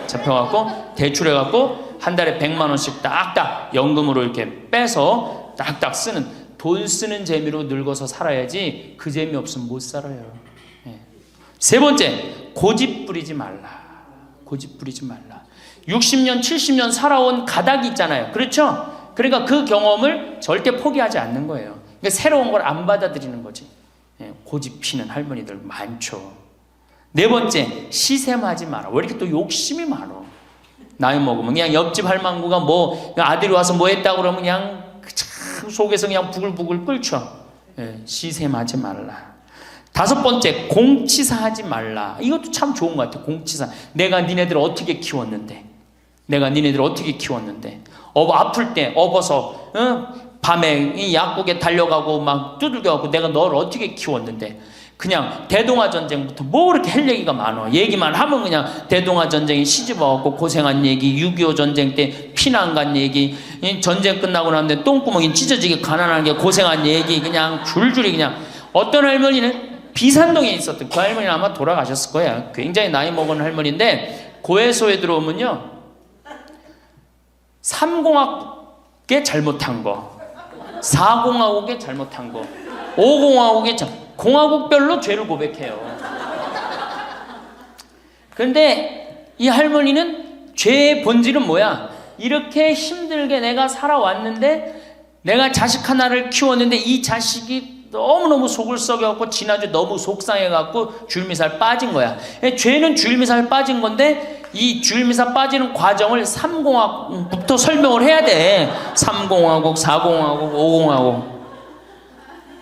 잡혀갖고 대출해갖고 한 달에 100만 원씩 딱딱 연금으로 이렇게 빼서 딱딱 쓰는, 돈 쓰는 재미로 늙어서 살아야지 그 재미 없으면 못 살아요. 세 번째, 고집 부리지 말라. 고집 부리지 말라. 60년 70년 살아온 가닥이 있잖아요. 그렇죠? 그러니까 그 경험을 절대 포기하지 않는 거예요. 그러니까 새로운 걸 안 받아들이는 거지. 고집 피는 할머니들 많죠. 네 번째, 시샘하지 마라. 왜 이렇게 또 욕심이 많어? 나이 먹으면 그냥 옆집 할망구가 뭐 아들이 와서 뭐 했다고 그러면 그냥 참 속에서 그냥 부글부글 끓죠. 시샘하지 말라. 다섯 번째, 공치사하지 말라. 이것도 참 좋은 것 같아. 공치사. 내가 니네들 어떻게 키웠는데, 내가 니네들 어떻게 키웠는데, 아플 때 업어서 밤에 이 약국에 달려가고 막 두들겨가고 내가 너를 어떻게 키웠는데. 그냥 대동아 전쟁부터 뭐 이렇게 할 얘기가 많아. 얘기만 하면 그냥 대동아 전쟁에 시집와갖고 고생한 얘기, 6.25 전쟁 때 피난 간 얘기, 전쟁 끝나고 나는데 똥구멍이 찢어지게 가난하게 고생한 얘기, 그냥 줄줄이 그냥. 어떤 할머니는 비산동에 있었던 그 할머니는 아마 돌아가셨을 거야. 굉장히 나이 먹은 할머니인데 고해소에 들어오면요, 3공학에 잘못한 거, 4공화국에 잘못한 거, 5공화국에 공화국별로 죄를 고백해요. 그런데 이 할머니는 죄의 본질은 뭐야? 이렇게 힘들게 내가 살아왔는데, 내가 자식 하나를 키웠는데 이 자식이 너무너무 속을 썩여갖고 지난주 너무 속상해갖고 줄미살 빠진 거야. 죄는 줄미살 빠진 건데 이 줄미살 빠지는 과정을 3공화국부터 설명을 해야 돼. 3공화국, 4공화국, 5공화국.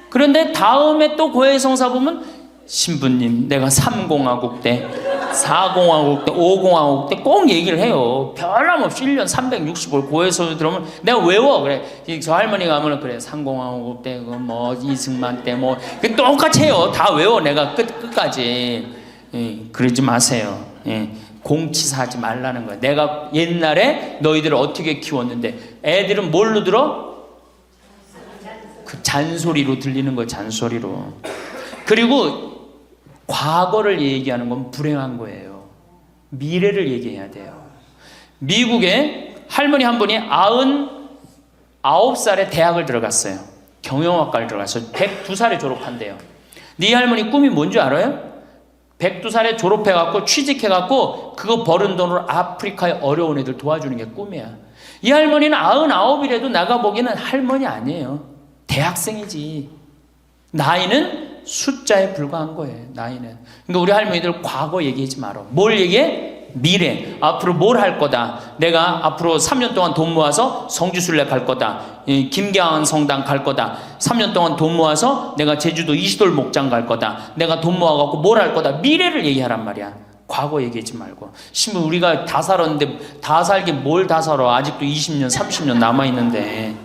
그런데 다음에 또 고해성사 보면 신부님 내가 3공화국 때, 4공화국 때, 5공화국 때 꼭 얘기를 해요. 변함없이 1년 365일 고해서 들어오면 내가 외워. 그래. 저 할머니가 하면 그래. 3공화국 때, 뭐 이승만 때 뭐 똑같이 해요. 다 외워. 내가 끝까지. 그러지 마세요. 공치사하지 말라는 거야. 내가 옛날에 너희들을 어떻게 키웠는데. 애들은 뭘로 들어? 그 잔소리로 들리는 거예요. 잔소리로. 그리고 과거를 얘기하는 건 불행한 거예요. 미래를 얘기해야 돼요. 미국에 할머니 한 분이 99살에 대학을 들어갔어요. 경영학과를 들어갔어요. 102살에 졸업한대요. 네 할머니 꿈이 뭔지 알아요? 102살에 졸업해갖고 취직해갖고 그거 버는 돈으로 아프리카의 어려운 애들 도와주는 게 꿈이야. 이 할머니는 99이라도 나가 보기에는 할머니 아니에요. 대학생이지. 나이는 숫자에 불과한 거예요. 나이는. 그러니까 우리 할머니들 과거 얘기하지 마라. 뭘 얘기해? 미래. 앞으로 뭘 할 거다. 내가 앞으로 3년 동안 돈 모아서 성지순례 갈 거다. 김경환 성당 갈 거다. 3년 동안 돈 모아서 내가 제주도 이시돌 목장 갈 거다. 내가 돈 모아갖고 뭘 할 거다. 미래를 얘기하란 말이야. 과거 얘기하지 말고. 심지어 우리가 다 살았는데 다 살게 뭘 다 살아. 아직도 20년 30년 남아있는데.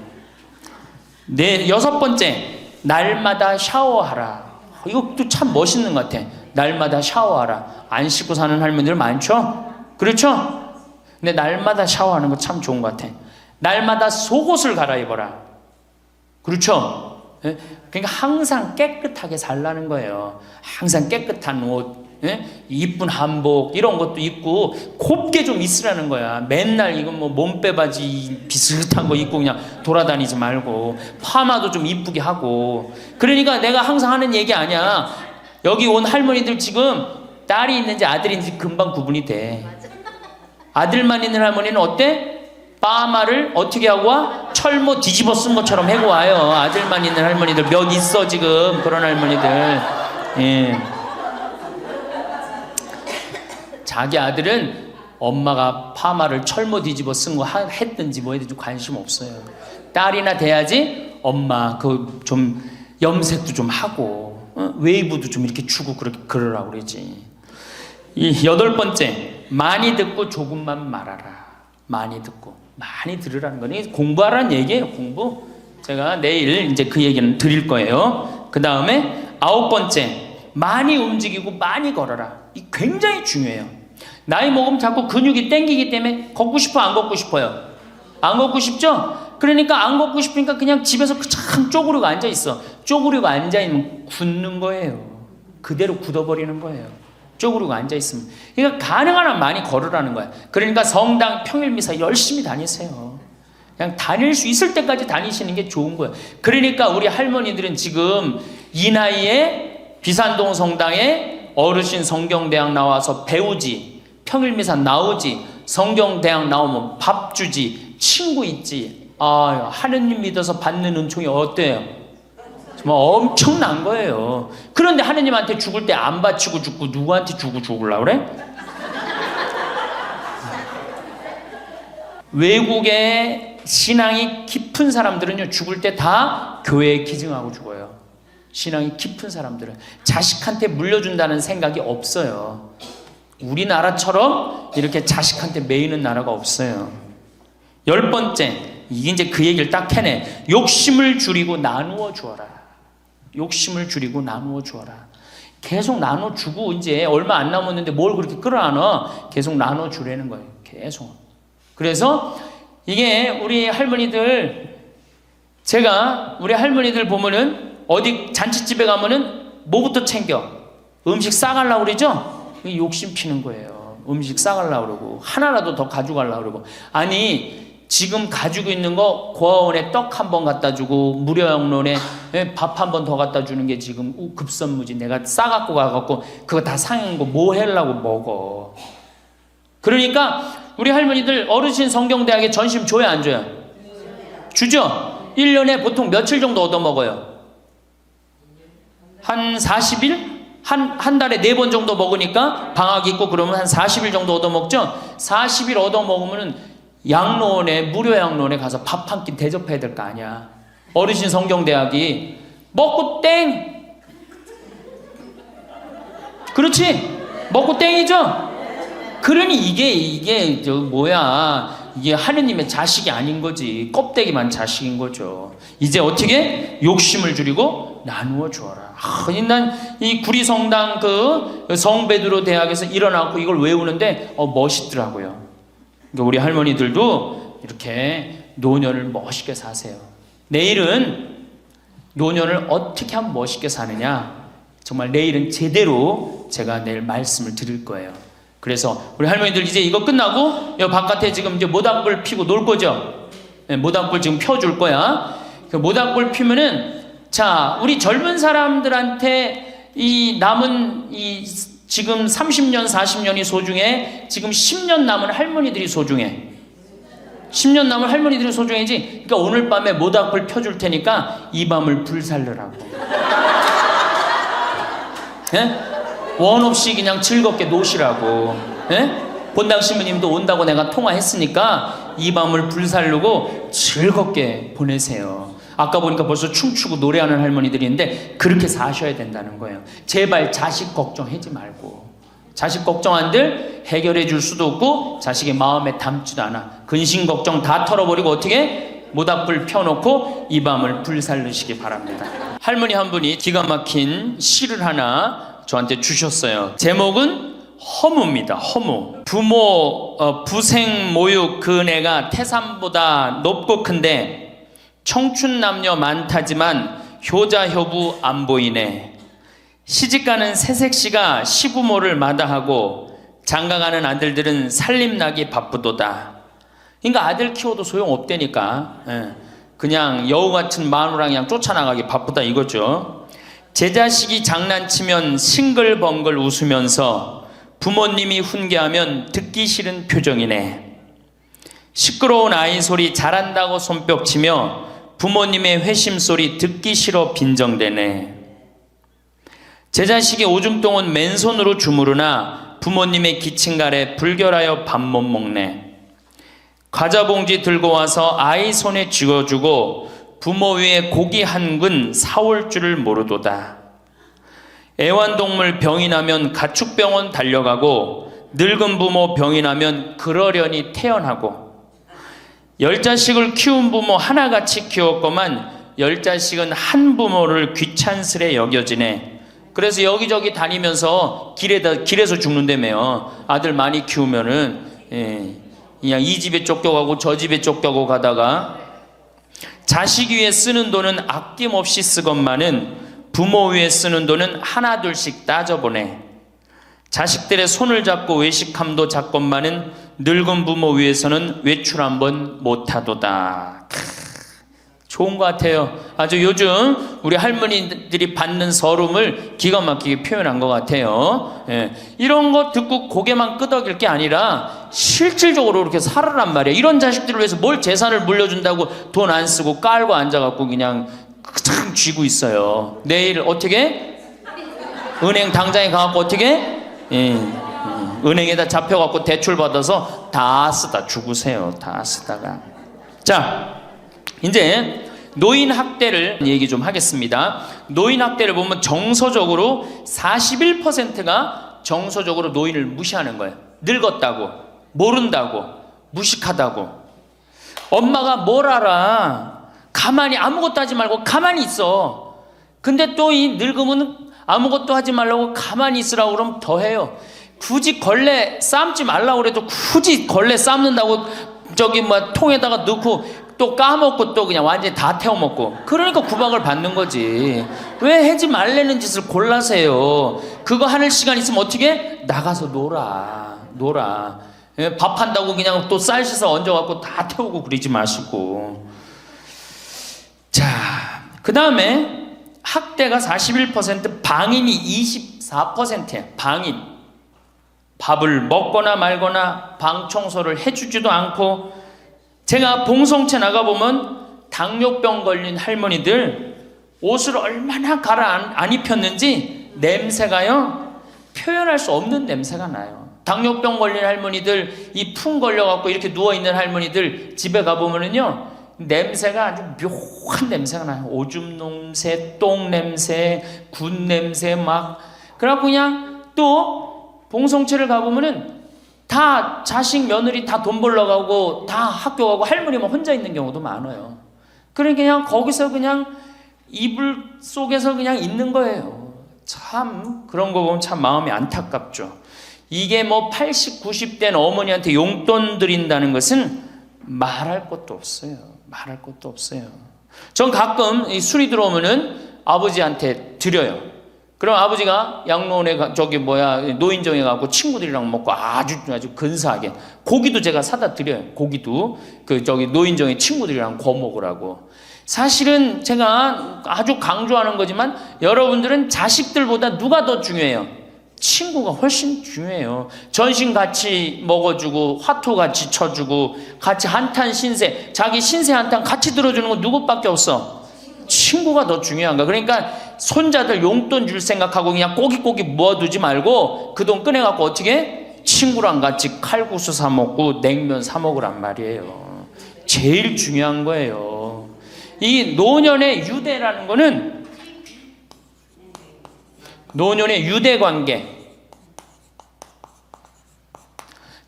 여섯 번째, 날마다 샤워하라. 이것도 참 멋있는 것 같아. 날마다 샤워하라. 안 씻고 사는 할머니들 많죠? 그렇죠? 근데 날마다 샤워하는 거 참 좋은 것 같아. 날마다 속옷을 갈아입어라. 그렇죠? 그러니까 항상 깨끗하게 살라는 거예요. 항상 깨끗한 옷, 이쁜 한복 이런 것도 입고 곱게 좀 있으라는 거야. 맨날 이건 뭐 몸빼바지 비슷한 거 입고 그냥 돌아다니지 말고 파마도 좀 이쁘게 하고. 그러니까 내가 항상 하는 얘기 아니야. 여기 온 할머니들 지금 딸이 있는지 아들이 있는지 금방 구분이 돼. 아들만 있는 할머니는 어때? 파마를 어떻게 하고 와? 철모 뒤집어 쓴 것처럼 해고 와요. 아들만 있는 할머니들 몇 있어 지금 그런 할머니들. 예. 자기 아들은 엄마가 파마를 철모 뒤집어 쓴 거 했든지 뭐 했든지 관심 없어요. 딸이나 돼야지 엄마 그 좀 염색도 좀 하고 웨이브도 좀 이렇게 주고 그러라고 그러지. 이 8번째, 많이 듣고 조금만 말하라. 많이 듣고 많이 들으라는 거니 공부하라는 얘기예요. 공부. 제가 내일 이제 그 얘기는 드릴 거예요. 그 다음에 9번째, 많이 움직이고 많이 걸어라. 이 굉장히 중요해요. 나이 먹으면 자꾸 근육이 땡기기 때문에 걷고 싶어 안 걷고 싶어요? 안 걷고 싶죠? 그러니까 안 걷고 싶으니까 그냥 집에서 참 쪼그리고 앉아있어. 쪼그리고 앉아있으면 굳는 거예요. 그대로 굳어버리는 거예요. 쪼그리고 앉아있으면. 그러니까 가능한 한 많이 걸으라는 거야. 그러니까 성당 평일미사 열심히 다니세요. 그냥 다닐 수 있을 때까지 다니시는 게 좋은 거예요. 그러니까 우리 할머니들은 지금 이 나이에 비산동 성당에 어르신 성경대학 나와서 배우지, 평일미사 나오지, 성경대학 나오면 밥 주지, 친구 있지. 아, 하느님 믿어서 받는 은총이 어때요? 정말 엄청난 거예요. 그런데 하느님한테 죽을 때 안 바치고 죽고 누구한테 주고 죽으려고 그래? 외국의 신앙이 깊은 사람들은요, 죽을 때 다 교회에 기증하고 죽어요. 신앙이 깊은 사람들은 자식한테 물려준다는 생각이 없어요. 우리나라처럼 이렇게 자식한테 매이는 나라가 없어요. 10번째, 이게 이제 그 얘기를 딱 해내. 욕심을 줄이고 나누어 주어라. 욕심을 줄이고 나누어 주어라. 계속 나눠 주고 이제 얼마 안 남았는데 뭘 그렇게 끌어안아? 계속 나눠 주라는 거예요. 계속. 그래서 이게 우리 할머니들, 제가 우리 할머니들 보면은 어디 잔치집에 가면은 뭐부터 챙겨? 음식 싸가려고 그러죠? 욕심 피는 거예요. 음식 싸가려고 그러고 하나라도 더 가져가려고 그러고. 아니 지금 가지고 있는 거 고아원에 떡 한 번 갖다 주고 무료양론에 밥 한 번 더 갖다 주는 게 지금 급선무지. 내가 싸갖고 가갖고 그거 다 상한 거 뭐 하려고 먹어. 그러니까 우리 할머니들 어르신 성경대학에 전심 줘야 안 줘요? 주죠? 1년에 보통 며칠 정도 얻어먹어요? 한 40일? 한 달에 4번 정도 먹으니까 방학 있고 그러면 한 40일 정도 얻어먹죠? 40일 얻어먹으면 양로원에, 무료 양로원에 가서 밥 한 끼 대접해야 될 거 아니야. 어르신 성경대학이 먹고 땡! 그렇지? 먹고 땡이죠? 그러니 이게 이게 하느님의 자식이 아닌 거지. 껍데기만 자식인 거죠. 이제 어떻게? 욕심을 줄이고 나누어 주어라. 난 이 구리성당 그 성베드로 대학에서 일어나고 이걸 외우는데 멋있더라고요. 우리 할머니들도 이렇게 노년을 멋있게 사세요. 내일은 노년을 어떻게 하면 멋있게 사느냐, 정말 내일은 제대로 제가 내일 말씀을 드릴 거예요. 그래서 우리 할머니들 이제 이거 끝나고 여 바깥에 지금 이제 모닥불 피고 놀 거죠? 네, 모닥불 지금 펴줄 거야. 그 모닥불 피면은, 자, 우리 젊은 사람들한테 이 남은 이 지금 30년, 40년이 소중해? 지금 10년 남은 할머니들이 소중해? 10년 남은 할머니들이 소중해지? 그러니까 오늘 밤에 모닥불 펴줄 테니까 이 밤을 불살르라고. 예? 원 없이 그냥 즐겁게 노시라고. 예? 본당 신부님도 온다고 내가 통화했으니까 이 밤을 불살르고 즐겁게 보내세요. 아까 보니까 벌써 춤추고 노래하는 할머니들이 있는데 그렇게 사셔야 된다는 거예요. 제발 자식 걱정하지 말고. 자식 걱정한들 해결해 줄 수도 없고 자식의 마음에 담지도 않아. 근심 걱정 다 털어버리고 어떻게? 모닥불 펴놓고 이 밤을 불살르시기 바랍니다. 할머니 한 분이 기가 막힌 시를 하나 저한테 주셨어요. 제목은 허무입니다. 허무. 부모 부생 모육 그 은혜가 태산보다 높고 큰데 청춘 남녀 많다지만 효자 효부 안 보이네. 시집가는 새색시가 시부모를 마다하고 장가가는 아들들은 살림나기 바쁘도다. 그러니까 아들 키워도 소용없다니까. 그냥 여우 같은 마누라 그냥 쫓아나가기 바쁘다 이거죠. 제 자식이 장난치면 싱글벙글 웃으면서 부모님이 훈계하면 듣기 싫은 표정이네. 시끄러운 아이 소리 잘한다고 손뼉치며 부모님의 회심 소리 듣기 싫어 빈정대네. 제 자식이 오줌 똥은 맨손으로 주무르나 부모님의 기침갈에 불결하여 밥 못 먹네. 과자 봉지 들고 와서 아이 손에 쥐어주고 부모 위에 고기 한 근 사올 줄을 모르도다. 애완동물 병이 나면 가축병원 달려가고 늙은 부모 병이 나면 그러려니 태어나고 10자식을 키운 부모 하나같이 키웠건만 10자식은 한 부모를 귀찮스레 여겨지네. 그래서 여기저기 다니면서 길에서 죽는다며요. 아들 많이 키우면은 그냥 이 집에 쫓겨가고 저 집에 쫓겨가고 가다가 자식 위에 쓰는 돈은 아낌없이 쓰건만은 부모 위에 쓰는 돈은 하나 둘씩 따져보네. 자식들의 손을 잡고 외식함도 작건만은 늙은 부모 위에서는 외출 한번 못하도다. 좋은 것 같아요. 아주 요즘 우리 할머니들이 받는 서름을 기가 막히게 표현한 것 같아요. 예. 이런 거 듣고 고개만 끄덕일 게 아니라 실질적으로 이렇게 살아란 말이에요. 이런 자식들을 위해서 뭘 재산을 물려준다고 돈 안 쓰고 깔고 앉아갖고 그냥 참 쥐고 있어요. 내일 어떻게? 은행 당장에 가갖고 어떻게? 은행에다 잡혀갖고 대출 받아서 다 쓰다 죽으세요. 다 쓰다가. 자, 이제 노인 학대를 얘기 좀 하겠습니다. 노인 학대를 보면 정서적으로 41%가 정서적으로 노인을 무시하는 거예요. 늙었다고, 모른다고, 무식하다고. 엄마가 뭘 알아? 가만히 아무것도 하지 말고 가만히 있어. 근데 또 이 늙으면 아무것도 하지 말라고 가만히 있으라고 그러면 더 해요. 굳이 걸레 삶지 말라고 그래도 굳이 걸레 삶는다고 저기 뭐 통에다가 넣고 또 까먹고 또 그냥 완전히 다 태워먹고. 그러니까 구박을 받는 거지. 왜 하지 말라는 짓을 골라세요. 그거 하는 시간 있으면 어떻게? 나가서 놀아. 밥 한다고 그냥 또 쌀 씻어 얹어갖고 다 태우고 그러지 마시고. 자, 그 다음에 학대가 41%, 방임이 24%예요. 방임. 밥을 먹거나 말거나 방 청소를 해주지도 않고. 제가 봉송체 나가보면 당뇨병 걸린 할머니들 옷을 얼마나 갈아 안 입혔는지 냄새가요, 표현할 수 없는 냄새가 나요. 당뇨병 걸린 할머니들, 이 풍 걸려갖고 이렇게 누워있는 할머니들 집에 가보면은요, 냄새가 아주 묘한 냄새가 나요. 오줌 냄새, 똥 냄새, 군 냄새 막. 그래갖고 그냥 또 봉송체를 가보면은 다 자식 며느리 다 돈 벌러 가고 다 학교 가고 할머니만 혼자 있는 경우도 많아요. 그러니까 그냥 거기서 그냥 이불 속에서 그냥 있는 거예요. 참 그런 거 보면 참 마음이 안타깝죠. 이게 뭐 80, 90된 어머니한테 용돈 드린다는 것은 말할 것도 없어요. 말할 것도 없어요. 전 가끔 이 술이 들어오면은 아버지한테 드려요. 그럼 아버지가 양로원에 노인정에 가고 친구들이랑 먹고 아주 근사하게 고기도 제가 사다 드려요. 고기도 노인정에 친구들이랑 구워 먹으라고. 사실은 제가 아주 강조하는 거지만 여러분들은 자식들보다 누가 더 중요해요? 친구가 훨씬 중요해요. 전신 같이 먹어주고 화투 같이 쳐주고 같이 한탄 신세, 자기 신세 한탄 같이 들어주는 건 누구밖에 없어? 친구가 더 중요한 거야. 그러니까 손자들 용돈 줄 생각하고 그냥 꼬깃꼬깃 모아두지 말고 그 돈 꺼내갖고 어떻게? 친구랑 같이 칼국수 사 먹고 냉면 사 먹으란 말이에요. 제일 중요한 거예요. 이 노년의 유대라는 거는 노년의 유대 관계.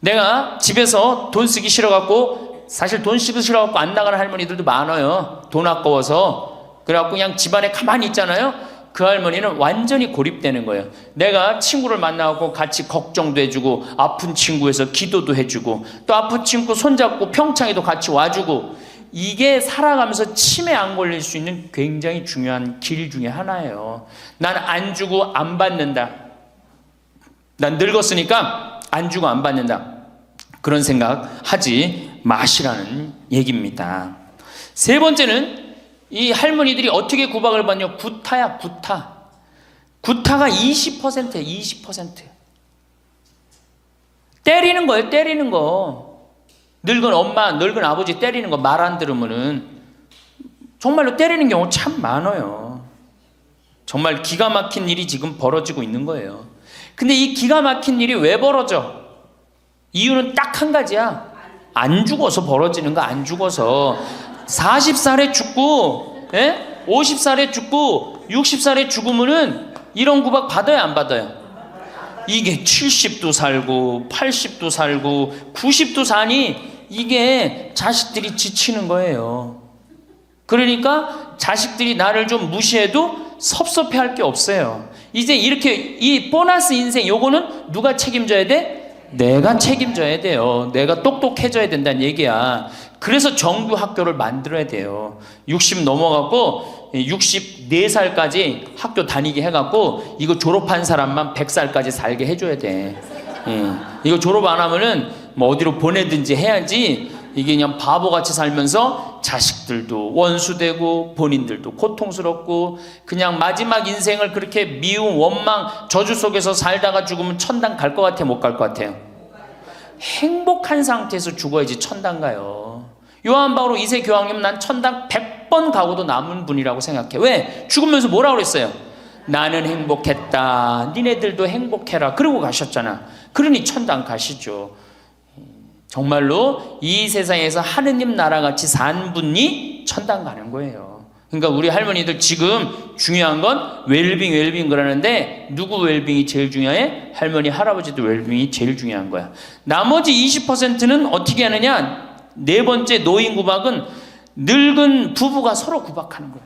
내가 집에서 돈 쓰기 싫어갖고, 사실 돈 쓰기 싫어갖고 안 나가는 할머니들도 많아요. 돈 아까워서. 그래갖고 그냥 집안에 가만히 있잖아요. 그 할머니는 완전히 고립되는 거예요. 내가 친구를 만나고 같이 걱정도 해주고 아픈 친구에서 기도도 해주고 또 아픈 친구 손잡고 평창에도 같이 와주고, 이게 살아가면서 치매 안 걸릴 수 있는 굉장히 중요한 길 중에 하나예요. 난 안 주고 안 받는다. 난 늙었으니까 안 주고 안 받는다. 그런 생각 하지 마시라는 얘기입니다. 세 번째는 이 할머니들이 어떻게 구박을 받냐? 구타야, 구타. 구타가 20%예요. 20%. 때리는 거예요. 때리는 거. 늙은 엄마, 늙은 아버지 때리는 거 말 안 들으면은 정말로 때리는 경우 참 많아요. 정말 기가 막힌 일이 지금 벌어지고 있는 거예요. 근데 이 기가 막힌 일이 왜 벌어져? 이유는 딱 한 가지야. 안 죽어서 벌어지는 거. 안 죽어서 40살에 죽고 50살에 죽고 60살에 죽으면은 이런 구박 받아요, 안 받아요? 이게 70도 살고 80도 살고 90도 사니 이게 자식들이 지치는 거예요. 그러니까 자식들이 나를 좀 무시해도 섭섭해할 게 없어요. 이제 이렇게 이 보너스 인생 요거는 누가 책임져야 돼? 내가 책임져야 돼요. 내가 똑똑해져야 된다는 얘기야. 그래서 정규 학교를 만들어야 돼요. 60 넘어가고 64살까지 학교 다니게 해갖고 이거 졸업한 사람만 100살까지 살게 해줘야 돼. 이거 졸업 안 하면은 뭐 어디로 보내든지 해야지. 이게 그냥 바보같이 살면서 자식들도 원수되고 본인들도 고통스럽고 그냥 마지막 인생을 그렇게 미움, 원망, 저주 속에서 살다가 죽으면 천당 갈 것 같아요? 못 갈 것 같아요? 행복한 상태에서 죽어야지 천당 가요. 요한 바오로 2세 교황님 난 천당 100번 가고도 남은 분이라고 생각해. 왜? 죽으면서 뭐라고 그랬어요? 나는 행복했다. 니네들도 행복해라. 그러고 가셨잖아. 그러니 천당 가시죠. 정말로 이 세상에서 하느님 나라같이 산 분이 천당 가는 거예요. 그러니까 우리 할머니들 지금 중요한 건 웰빙 그러는데 누구 웰빙이 제일 중요해? 할머니 할아버지들 웰빙이 제일 중요한 거야. 나머지 20%는 어떻게 하느냐? 네 번째 노인 구박은 늙은 부부가 서로 구박하는 거야.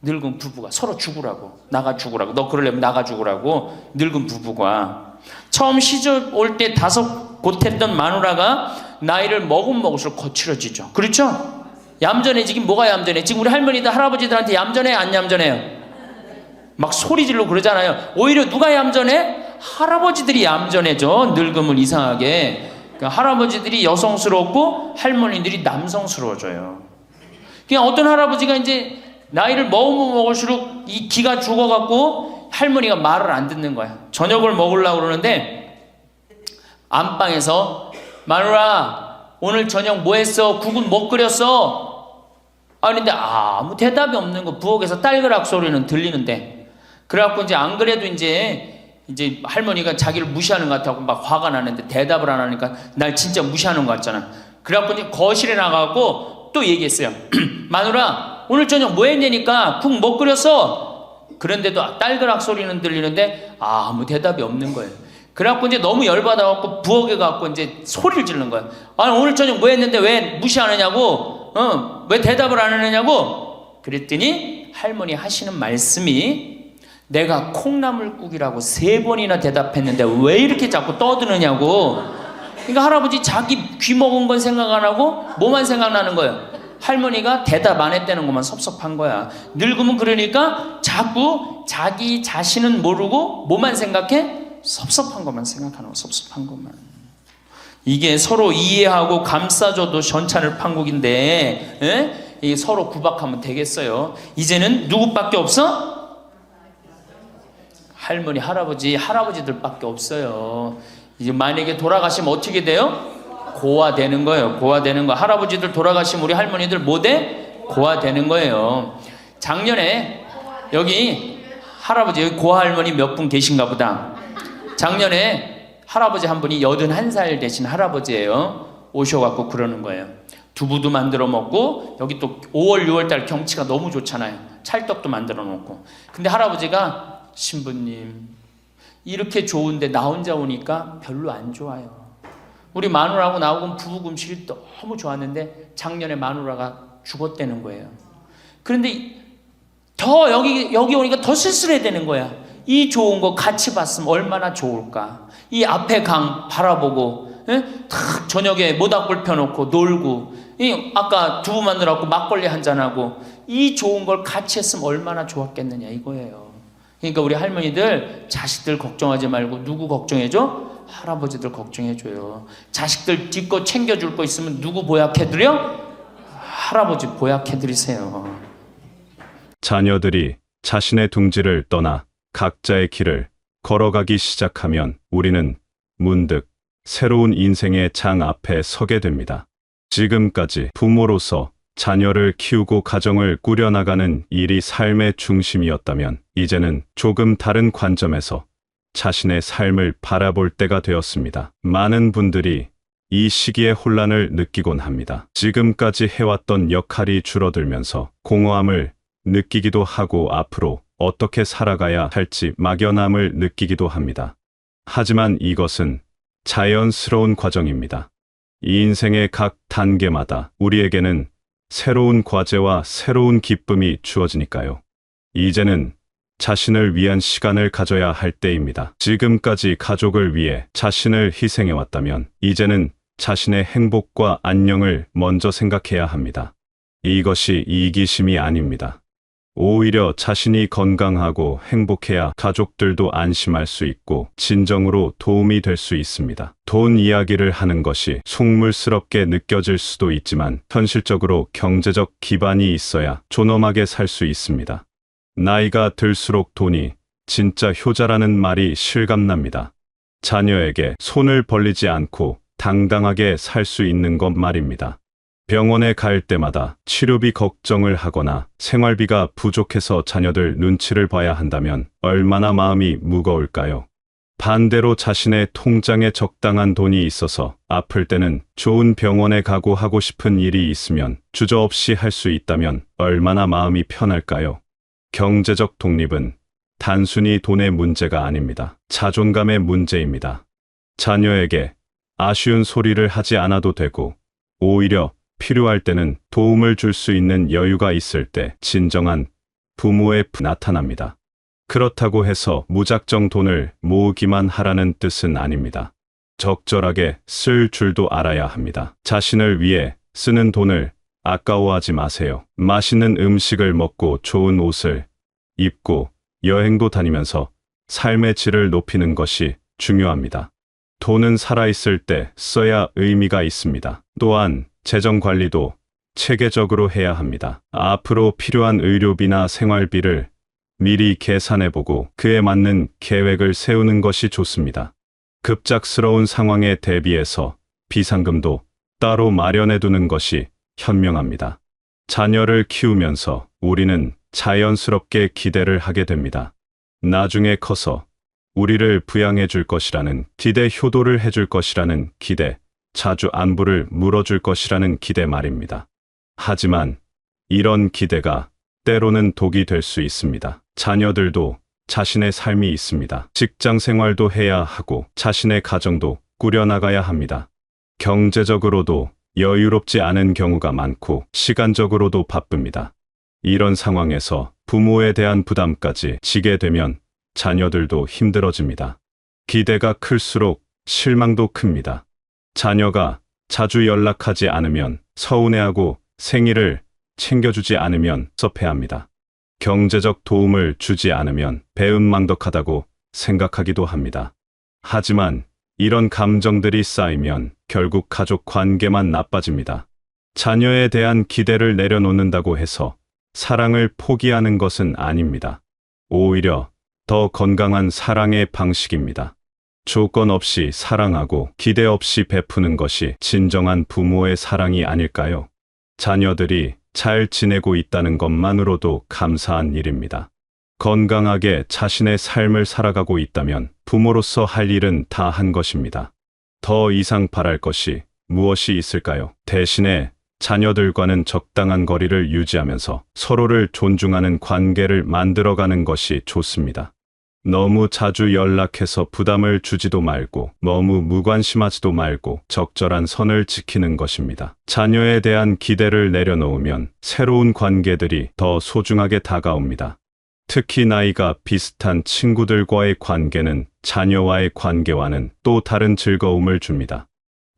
늙은 부부가 서로 죽으라고, 나가 죽으라고, 너 그러려면 나가 죽으라고. 늙은 부부가 처음 시집 올 때 다소 곧했던 마누라가 나이를 먹을수록 거칠어지죠. 그렇죠? 얌전해지긴 뭐가 얌전해? 지금 우리 할머니들 할아버지들한테 얌전해 안 얌전해요? 막 소리 지르고 그러잖아요. 오히려 누가 얌전해? 할아버지들이 얌전해져. 늙으면 이상하게. 그러니까 할아버지들이 여성스럽고 할머니들이 남성스러워져요. 그냥 어떤 할아버지가 이제 나이를 먹으면 먹을수록 이 기가 죽어갖고 할머니가 말을 안 듣는 거야. 저녁을 먹으려고 그러는데 안방에서 마누라 오늘 저녁 뭐 했어? 국은 뭐 끓였어? 근데 아무 대답이 없는 거. 부엌에서 딸그락 소리는 들리는데. 그래갖고 이제 안 그래도 이제 할머니가 자기를 무시하는 것 같아서 막 화가 나는데 대답을 안 하니까 날 진짜 무시하는 것 같잖아. 그래갖고 이제 거실에 나가고 또 얘기했어요. 마누라 오늘 저녁 뭐 했냐니까 국 뭐 끓였어? 그런데도 딸그락 소리는 들리는데 아무 대답이 없는 거예요. 그래갖고 이제 너무 열받아갖고 부엌에 가갖고 이제 소리를 지르는 거야. 아니 오늘 저녁 뭐 했는데 왜 무시하느냐고? 왜 대답을 안 하느냐고? 그랬더니 할머니 하시는 말씀이 내가 콩나물국이라고 3번이나 대답했는데 왜 이렇게 자꾸 떠드느냐고. 그러니까 할아버지 자기 귀 먹은 건 생각 안 하고 뭐만 생각나는 거예요? 할머니가 대답 안 했다는 것만 섭섭한 거야. 늙으면 그러니까 자꾸 자기 자신은 모르고 뭐만 생각해? 섭섭한 것만 생각하는 거. 섭섭한 것만. 이게 서로 이해하고 감싸줘도 전찬을 판국인데 이게 서로 구박하면 되겠어요? 이제는 누구밖에 없어? 할머니 할아버지들밖에 없어요. 이제 만약에 돌아가시면 어떻게 돼요? 고아되는 거예요. 고아되는 거. 할아버지들 돌아가시면 우리 할머니들 뭐 돼? 고아되는 거예요. 작년에 여기 할아버지 여기 고아할머니 몇 분 계신가 보다. 작년에 할아버지 한 분이 81살 되신 할아버지예요. 오셔갖고 그러는 거예요. 두부도 만들어 먹고 여기 또 5월 6월달 경치가 너무 좋잖아요. 찰떡도 만들어 놓고. 근데 할아버지가 신부님 이렇게 좋은데 나 혼자 오니까 별로 안 좋아요. 우리 마누라하고 나하고 부부 금실이 너무 좋았는데 작년에 마누라가 죽었다는 거예요. 그런데 더 여기 오니까 더 쓸쓸해 되는 거야. 이 좋은 거 같이 봤으면 얼마나 좋을까. 이 앞에 강 바라보고 탁 저녁에 모닥불 펴놓고 놀고 아까 두부 만들어갖고 막걸리 한잔하고 이 좋은 걸 같이 했으면 얼마나 좋았겠느냐 이거예요. 그러니까 우리 할머니들 자식들 걱정하지 말고 누구 걱정해줘? 할아버지들 걱정해줘요. 자식들 뒷거 챙겨줄 거 있으면 누구 보약해드려? 할아버지 보약해드리세요. 자녀들이 자신의 둥지를 떠나 각자의 길을 걸어가기 시작하면 우리는 문득 새로운 인생의 장 앞에 서게 됩니다. 지금까지 부모로서 자녀를 키우고 가정을 꾸려나가는 일이 삶의 중심이었다면 이제는 조금 다른 관점에서 자신의 삶을 바라볼 때가 되었습니다. 많은 분들이 이 시기에 혼란을 느끼곤 합니다. 지금까지 해왔던 역할이 줄어들면서 공허함을 느끼기도 하고 앞으로 어떻게 살아가야 할지 막연함을 느끼기도 합니다. 하지만 이것은 자연스러운 과정입니다. 이 인생의 각 단계마다 우리에게는 새로운 과제와 새로운 기쁨이 주어지니까요. 이제는 자신을 위한 시간을 가져야 할 때입니다. 지금까지 가족을 위해 자신을 희생해왔다면 이제는 자신의 행복과 안녕을 먼저 생각해야 합니다. 이것이 이기심이 아닙니다. 오히려 자신이 건강하고 행복해야 가족들도 안심할 수 있고 진정으로 도움이 될 수 있습니다. 돈 이야기를 하는 것이 속물스럽게 느껴질 수도 있지만 현실적으로 경제적 기반이 있어야 존엄하게 살 수 있습니다. 나이가 들수록 돈이 진짜 효자라는 말이 실감납니다. 자녀에게 손을 벌리지 않고 당당하게 살 수 있는 것 말입니다. 병원에 갈 때마다 치료비 걱정을 하거나 생활비가 부족해서 자녀들 눈치를 봐야 한다면 얼마나 마음이 무거울까요? 반대로 자신의 통장에 적당한 돈이 있어서 아플 때는 좋은 병원에 가고 하고 싶은 일이 있으면 주저없이 할 수 있다면 얼마나 마음이 편할까요? 경제적 독립은 단순히 돈의 문제가 아닙니다. 자존감의 문제입니다. 자녀에게 아쉬운 소리를 하지 않아도 되고 오히려 필요할 때는 도움을 줄 수 있는 여유가 있을 때 진정한 부모의 나타납니다. 그렇다고 해서 무작정 돈을 모으기만 하라는 뜻은 아닙니다. 적절하게 쓸 줄도 알아야 합니다. 자신을 위해 쓰는 돈을 아까워하지 마세요. 맛있는 음식을 먹고 좋은 옷을 입고 여행도 다니면서 삶의 질을 높이는 것이 중요합니다. 돈은 살아있을 때 써야 의미가 있습니다. 또한 재정 관리도 체계적으로 해야 합니다. 앞으로 필요한 의료비나 생활비를 미리 계산해보고 그에 맞는 계획을 세우는 것이 좋습니다. 급작스러운 상황에 대비해서 비상금도 따로 마련해두는 것이 현명합니다. 자녀를 키우면서 우리는 자연스럽게 기대를 하게 됩니다. 나중에 커서 우리를 부양해 줄 것이라는 기대, 효도를 해줄 것이라는 기대, 자주 안부를 물어줄 것이라는 기대 말입니다. 하지만 이런 기대가 때로는 독이 될 수 있습니다. 자녀들도 자신의 삶이 있습니다. 직장 생활도 해야 하고 자신의 가정도 꾸려나가야 합니다. 경제적으로도 여유롭지 않은 경우가 많고 시간적으로도 바쁩니다. 이런 상황에서 부모에 대한 부담까지 지게 되면 자녀들도 힘들어집니다. 기대가 클수록 실망도 큽니다. 자녀가 자주 연락하지 않으면 서운해하고 생일을 챙겨주지 않으면 섭해합니다. 경제적 도움을 주지 않으면 배은망덕하다고 생각하기도 합니다. 하지만 이런 감정들이 쌓이면 결국 가족 관계만 나빠집니다. 자녀에 대한 기대를 내려놓는다고 해서 사랑을 포기하는 것은 아닙니다. 오히려 더 건강한 사랑의 방식입니다. 조건 없이 사랑하고 기대 없이 베푸는 것이 진정한 부모의 사랑이 아닐까요? 자녀들이 잘 지내고 있다는 것만으로도 감사한 일입니다. 건강하게 자신의 삶을 살아가고 있다면 부모로서 할 일은 다 한 것입니다. 더 이상 바랄 것이 무엇이 있을까요? 대신에 자녀들과는 적당한 거리를 유지하면서 서로를 존중하는 관계를 만들어가는 것이 좋습니다. 너무 자주 연락해서 부담을 주지도 말고 너무 무관심하지도 말고 적절한 선을 지키는 것입니다. 자녀에 대한 기대를 내려놓으면 새로운 관계들이 더 소중하게 다가옵니다. 특히 나이가 비슷한 친구들과의 관계는 자녀와의 관계와는 또 다른 즐거움을 줍니다.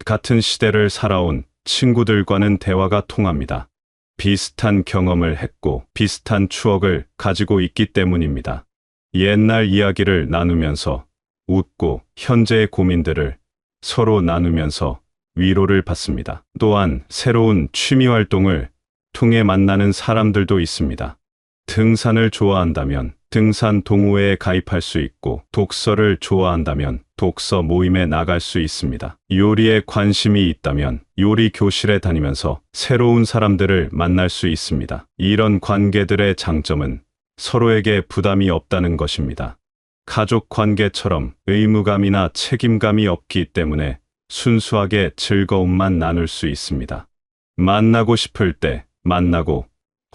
같은 시대를 살아온 친구들과는 대화가 통합니다. 비슷한 경험을 했고 비슷한 추억을 가지고 있기 때문입니다. 옛날 이야기를 나누면서 웃고 현재의 고민들을 서로 나누면서 위로를 받습니다. 또한 새로운 취미 활동을 통해 만나는 사람들도 있습니다. 등산을 좋아한다면 등산 동호회에 가입할 수 있고, 독서를 좋아한다면 독서 모임에 나갈 수 있습니다. 요리에 관심이 있다면 요리 교실에 다니면서 새로운 사람들을 만날 수 있습니다. 이런 관계들의 장점은 서로에게 부담이 없다는 것입니다. 가족 관계처럼 의무감이나 책임감이 없기 때문에 순수하게 즐거움만 나눌 수 있습니다. 만나고 싶을 때 만나고,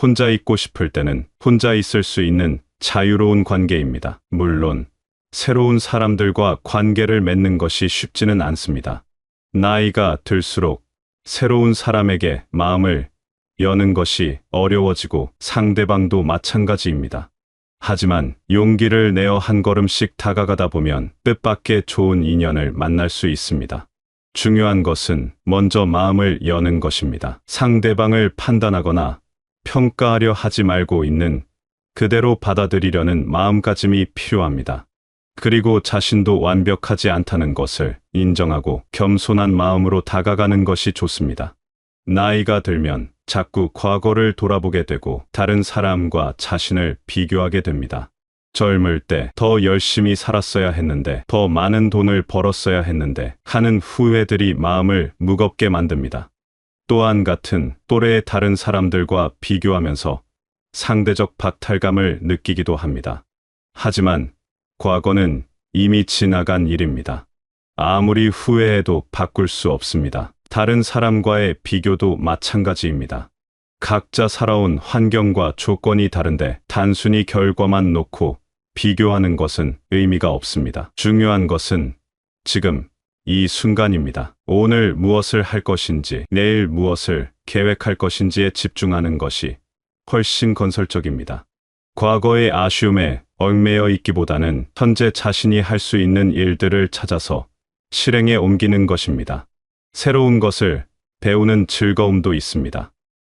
혼자 있고 싶을 때는 혼자 있을 수 있는 자유로운 관계입니다. 물론 새로운 사람들과 관계를 맺는 것이 쉽지는 않습니다. 나이가 들수록 새로운 사람에게 마음을 여는 것이 어려워지고 상대방도 마찬가지입니다. 하지만 용기를 내어 한 걸음씩 다가가다 보면 뜻밖의 좋은 인연을 만날 수 있습니다. 중요한 것은 먼저 마음을 여는 것입니다. 상대방을 판단하거나 평가하려 하지 말고 있는 그대로 받아들이려는 마음가짐이 필요합니다. 그리고 자신도 완벽하지 않다는 것을 인정하고 겸손한 마음으로 다가가는 것이 좋습니다. 나이가 들면 자꾸 과거를 돌아보게 되고 다른 사람과 자신을 비교하게 됩니다. 젊을 때 더 열심히 살았어야 했는데, 더 많은 돈을 벌었어야 했는데 하는 후회들이 마음을 무겁게 만듭니다. 또한 같은 또래의 다른 사람들과 비교하면서 상대적 박탈감을 느끼기도 합니다. 하지만 과거는 이미 지나간 일입니다. 아무리 후회해도 바꿀 수 없습니다. 다른 사람과의 비교도 마찬가지입니다. 각자 살아온 환경과 조건이 다른데 단순히 결과만 놓고 비교하는 것은 의미가 없습니다. 중요한 것은 지금 이 순간입니다. 오늘 무엇을 할 것인지, 내일 무엇을 계획할 것인지에 집중하는 것이 훨씬 건설적입니다. 과거의 아쉬움에 얽매여 있기보다는 현재 자신이 할 수 있는 일들을 찾아서 실행에 옮기는 것입니다. 새로운 것을 배우는 즐거움도 있습니다.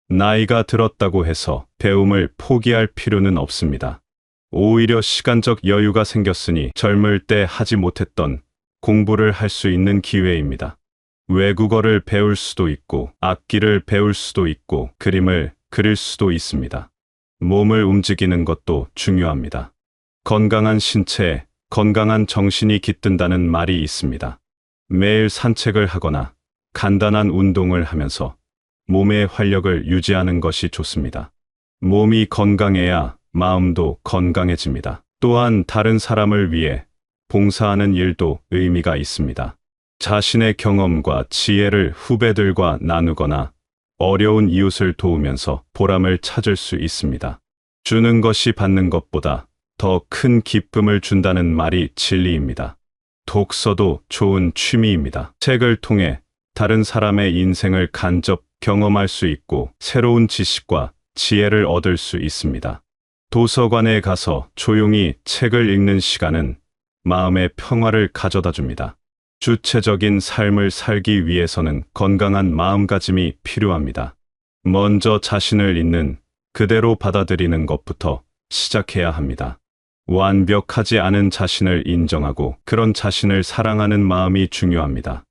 나이가 들었다고 해서 배움을 포기할 필요는 없습니다. 오히려 시간적 여유가 생겼으니 젊을 때 하지 못했던 공부를 할 수 있는 기회입니다. 외국어를 배울 수도 있고, 악기를 배울 수도 있고, 그림을 그릴 수도 있습니다. 몸을 움직이는 것도 중요합니다. 건강한 신체에 건강한 정신이 깃든다는 말이 있습니다. 매일 산책을 하거나 간단한 운동을 하면서 몸의 활력을 유지하는 것이 좋습니다. 몸이 건강해야 마음도 건강해집니다. 또한 다른 사람을 위해 봉사하는 일도 의미가 있습니다. 자신의 경험과 지혜를 후배들과 나누거나 어려운 이웃을 도우면서 보람을 찾을 수 있습니다. 주는 것이 받는 것보다 더 큰 기쁨을 준다는 말이 진리입니다. 독서도 좋은 취미입니다. 책을 통해 다른 사람의 인생을 간접 경험할 수 있고 새로운 지식과 지혜를 얻을 수 있습니다. 도서관에 가서 조용히 책을 읽는 시간은 마음의 평화를 가져다 줍니다. 주체적인 삶을 살기 위해서는 건강한 마음가짐이 필요합니다. 먼저 자신을 있는 그대로 받아들이는 것부터 시작해야 합니다. 완벽하지 않은 자신을 인정하고 그런 자신을 사랑하는 마음이 중요합니다.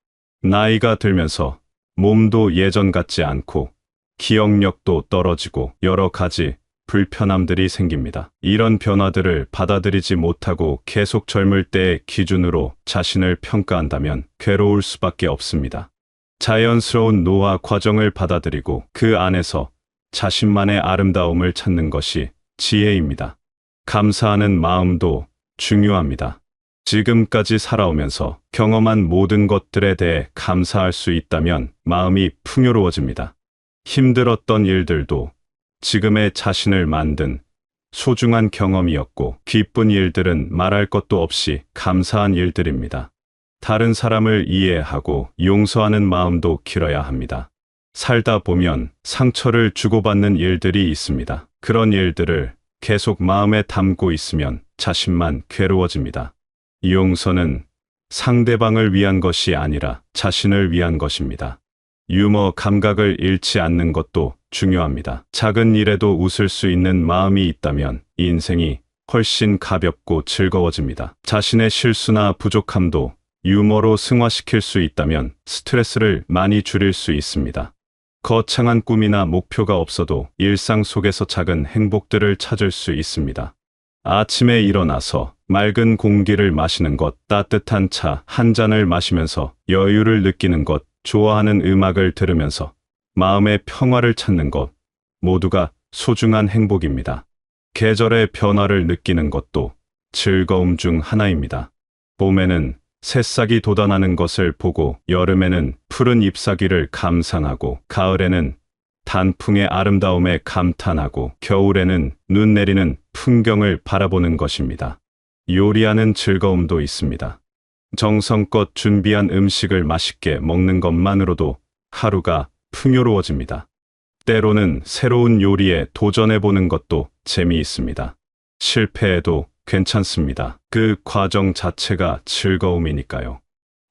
나이가 들면서 몸도 예전 같지 않고 기억력도 떨어지고 여러 가지 불편함들이 생깁니다. 이런 변화들을 받아들이지 못하고 계속 젊을 때의 기준으로 자신을 평가한다면 괴로울 수밖에 없습니다. 자연스러운 노화 과정을 받아들이고 그 안에서 자신만의 아름다움을 찾는 것이 지혜입니다. 감사하는 마음도 중요합니다. 지금까지 살아오면서 경험한 모든 것들에 대해 감사할 수 있다면 마음이 풍요로워집니다. 힘들었던 일들도 지금의 자신을 만든 소중한 경험이었고, 기쁜 일들은 말할 것도 없이 감사한 일들입니다. 다른 사람을 이해하고 용서하는 마음도 길어야 합니다. 살다 보면 상처를 주고받는 일들이 있습니다. 그런 일들을 계속 마음에 담고 있으면 자신만 괴로워집니다. 용서는 상대방을 위한 것이 아니라 자신을 위한 것입니다. 유머 감각을 잃지 않는 것도 중요합니다. 작은 일에도 웃을 수 있는 마음이 있다면 인생이 훨씬 가볍고 즐거워집니다. 자신의 실수나 부족함도 유머로 승화시킬 수 있다면 스트레스를 많이 줄일 수 있습니다. 거창한 꿈이나 목표가 없어도 일상 속에서 작은 행복들을 찾을 수 있습니다. 아침에 일어나서 맑은 공기를 마시는 것, 따뜻한 차 한 잔을 마시면서 여유를 느끼는 것, 좋아하는 음악을 들으면서 마음의 평화를 찾는 것, 모두가 소중한 행복입니다. 계절의 변화를 느끼는 것도 즐거움 중 하나입니다. 봄에는 새싹이 돋아나는 것을 보고, 여름에는 푸른 잎사귀를 감상하고, 가을에는 단풍의 아름다움에 감탄하고, 겨울에는 눈 내리는 풍경을 바라보는 것입니다. 요리하는 즐거움도 있습니다. 정성껏 준비한 음식을 맛있게 먹는 것만으로도 하루가 풍요로워집니다. 때로는 새로운 요리에 도전해보는 것도 재미있습니다. 실패해도 괜찮습니다. 그 과정 자체가 즐거움이니까요.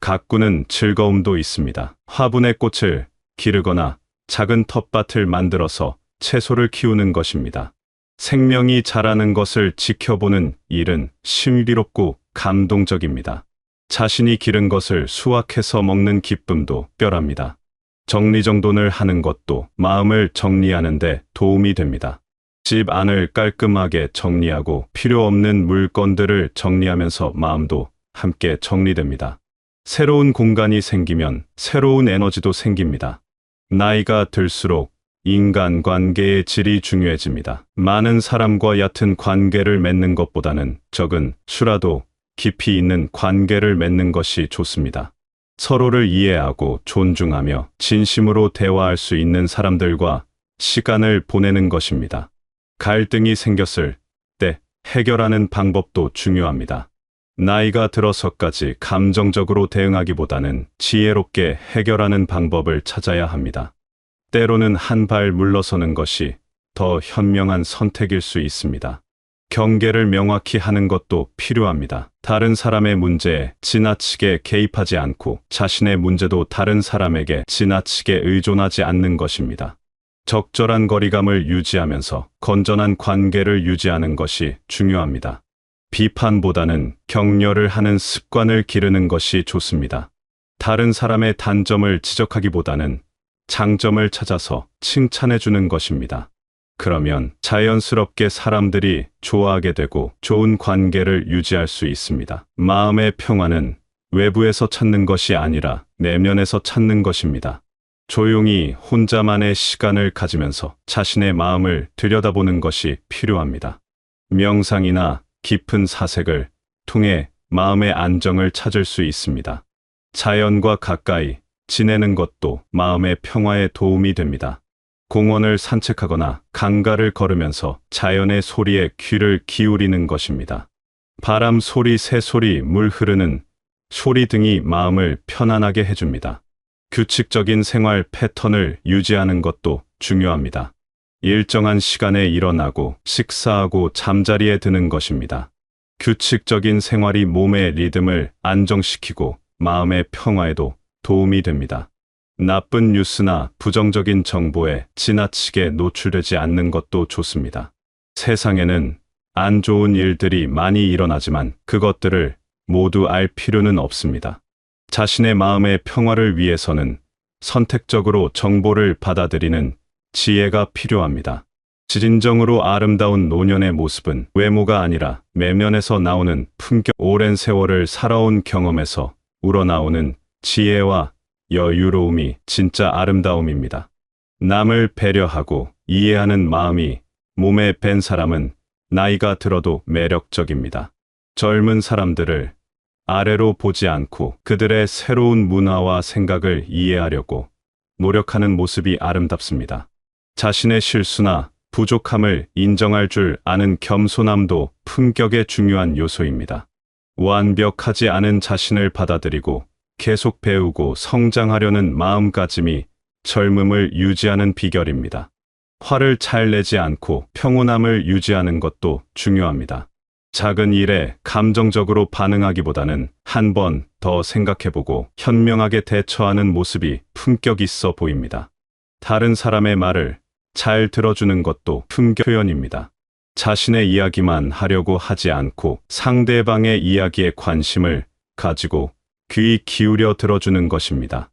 가꾸는 즐거움도 있습니다. 화분의 꽃을 기르거나 작은 텃밭을 만들어서 채소를 키우는 것입니다. 생명이 자라는 것을 지켜보는 일은 신비롭고 감동적입니다. 자신이 기른 것을 수확해서 먹는 기쁨도 특별합니다. 정리정돈을 하는 것도 마음을 정리하는 데 도움이 됩니다. 집 안을 깔끔하게 정리하고 필요 없는 물건들을 정리하면서 마음도 함께 정리됩니다. 새로운 공간이 생기면 새로운 에너지도 생깁니다. 나이가 들수록 인간관계의 질이 중요해집니다. 많은 사람과 얕은 관계를 맺는 것보다는 적은 수라도 깊이 있는 관계를 맺는 것이 좋습니다. 서로를 이해하고 존중하며 진심으로 대화할 수 있는 사람들과 시간을 보내는 것입니다. 갈등이 생겼을 때 해결하는 방법도 중요합니다. 나이가 들어서까지 감정적으로 대응하기보다는 지혜롭게 해결하는 방법을 찾아야 합니다. 때로는 한 발 물러서는 것이 더 현명한 선택일 수 있습니다. 경계를 명확히 하는 것도 필요합니다. 다른 사람의 문제에 지나치게 개입하지 않고 자신의 문제도 다른 사람에게 지나치게 의존하지 않는 것입니다. 적절한 거리감을 유지하면서 건전한 관계를 유지하는 것이 중요합니다. 비판보다는 격려를 하는 습관을 기르는 것이 좋습니다. 다른 사람의 단점을 지적하기보다는 장점을 찾아서 칭찬해 주는 것입니다. 그러면 자연스럽게 사람들이 좋아하게 되고 좋은 관계를 유지할 수 있습니다. 마음의 평화는 외부에서 찾는 것이 아니라 내면에서 찾는 것입니다. 조용히 혼자만의 시간을 가지면서 자신의 마음을 들여다보는 것이 필요합니다. 명상이나 깊은 사색을 통해 마음의 안정을 찾을 수 있습니다. 자연과 가까이 지내는 것도 마음의 평화에 도움이 됩니다. 공원을 산책하거나 강가를 걸으면서 자연의 소리에 귀를 기울이는 것입니다. 바람 소리, 새 소리, 물 흐르는 소리 등이 마음을 편안하게 해줍니다. 규칙적인 생활 패턴을 유지하는 것도 중요합니다. 일정한 시간에 일어나고 식사하고 잠자리에 드는 것입니다. 규칙적인 생활이 몸의 리듬을 안정시키고 마음의 평화에도 도움이 됩니다. 나쁜 뉴스나 부정적인 정보에 지나치게 노출되지 않는 것도 좋습니다. 세상에는 안 좋은 일들이 많이 일어나지만 그것들을 모두 알 필요는 없습니다. 자신의 마음의 평화를 위해서는 선택적으로 정보를 받아들이는 지혜가 필요합니다. 진정으로 아름다운 노년의 모습은 외모가 아니라 내면에서 나오는 품격, 오랜 세월을 살아온 경험에서 우러나오는 지혜와 여유로움이 진짜 아름다움입니다. 남을 배려하고 이해하는 마음이 몸에 밴 사람은 나이가 들어도 매력적입니다. 젊은 사람들을 아래로 보지 않고 그들의 새로운 문화와 생각을 이해하려고 노력하는 모습이 아름답습니다. 자신의 실수나 부족함을 인정할 줄 아는 겸손함도 품격의 중요한 요소입니다. 완벽하지 않은 자신을 받아들이고 계속 배우고 성장하려는 마음가짐이 젊음을 유지하는 비결입니다. 화를 잘 내지 않고 평온함을 유지하는 것도 중요합니다. 작은 일에 감정적으로 반응하기보다는 한 번 더 생각해보고 현명하게 대처하는 모습이 품격 있어 보입니다. 다른 사람의 말을 잘 들어주는 것도 품격 표현입니다. 자신의 이야기만 하려고 하지 않고 상대방의 이야기에 관심을 가지고 귀 기울여 들어주는 것입니다.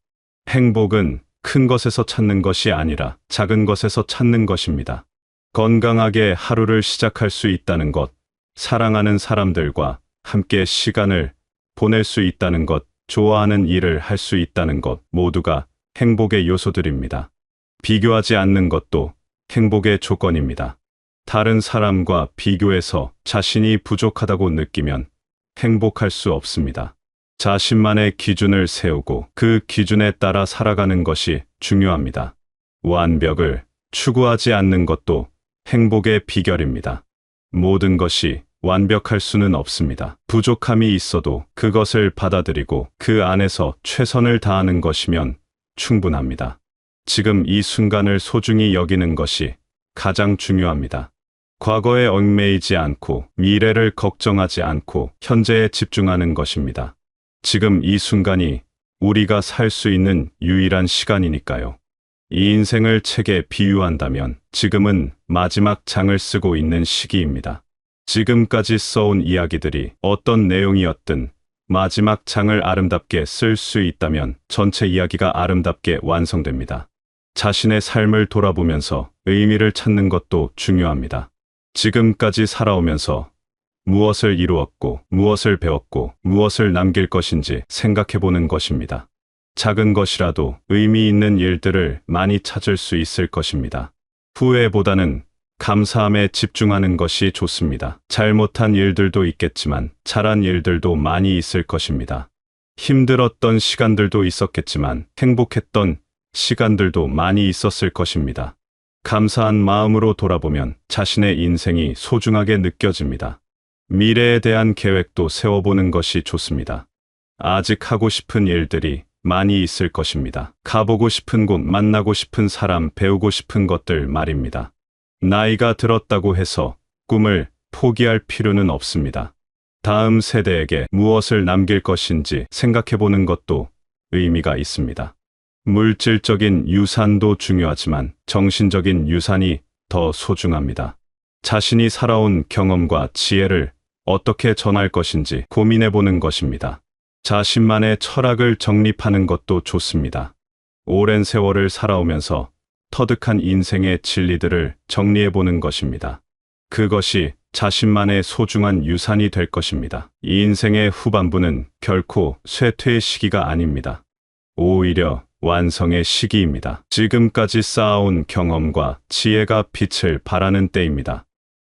행복은 큰 것에서 찾는 것이 아니라 작은 것에서 찾는 것입니다. 건강하게 하루를 시작할 수 있다는 것, 사랑하는 사람들과 함께 시간을 보낼 수 있다는 것, 좋아하는 일을 할 수 있다는 것 모두가 행복의 요소들입니다. 비교하지 않는 것도 행복의 조건입니다. 다른 사람과 비교해서 자신이 부족하다고 느끼면 행복할 수 없습니다. 자신만의 기준을 세우고 그 기준에 따라 살아가는 것이 중요합니다. 완벽을 추구하지 않는 것도 행복의 비결입니다. 모든 것이 완벽할 수는 없습니다. 부족함이 있어도 그것을 받아들이고 그 안에서 최선을 다하는 것이면 충분합니다. 지금 이 순간을 소중히 여기는 것이 가장 중요합니다. 과거에 얽매이지 않고 미래를 걱정하지 않고 현재에 집중하는 것입니다. 지금 이 순간이 우리가 살 수 있는 유일한 시간이니까요. 이 인생을 책에 비유한다면 지금은 마지막 장을 쓰고 있는 시기입니다. 지금까지 써온 이야기들이 어떤 내용이었든 마지막 장을 아름답게 쓸 수 있다면 전체 이야기가 아름답게 완성됩니다. 자신의 삶을 돌아보면서 의미를 찾는 것도 중요합니다. 지금까지 살아오면서 무엇을 이루었고, 무엇을 배웠고, 무엇을 남길 것인지 생각해보는 것입니다. 작은 것이라도 의미 있는 일들을 많이 찾을 수 있을 것입니다. 후회보다는 감사함에 집중하는 것이 좋습니다. 잘못한 일들도 있겠지만 잘한 일들도 많이 있을 것입니다. 힘들었던 시간들도 있었겠지만 행복했던 시간들도 많이 있었을 것입니다. 감사한 마음으로 돌아보면 자신의 인생이 소중하게 느껴집니다. 미래에 대한 계획도 세워보는 것이 좋습니다. 아직 하고 싶은 일들이 많이 있을 것입니다. 가보고 싶은 곳, 만나고 싶은 사람, 배우고 싶은 것들 말입니다. 나이가 들었다고 해서 꿈을 포기할 필요는 없습니다. 다음 세대에게 무엇을 남길 것인지 생각해보는 것도 의미가 있습니다. 물질적인 유산도 중요하지만 정신적인 유산이 더 소중합니다. 자신이 살아온 경험과 지혜를 어떻게 전할 것인지 고민해보는 것입니다. 자신만의 철학을 정립하는 것도 좋습니다. 오랜 세월을 살아오면서 터득한 인생의 진리들을 정리해보는 것입니다. 그것이 자신만의 소중한 유산이 될 것입니다. 이 인생의 후반부는 결코 쇠퇴의 시기가 아닙니다. 오히려 완성의 시기입니다. 지금까지 쌓아온 경험과 지혜가 빛을 발하는 때입니다.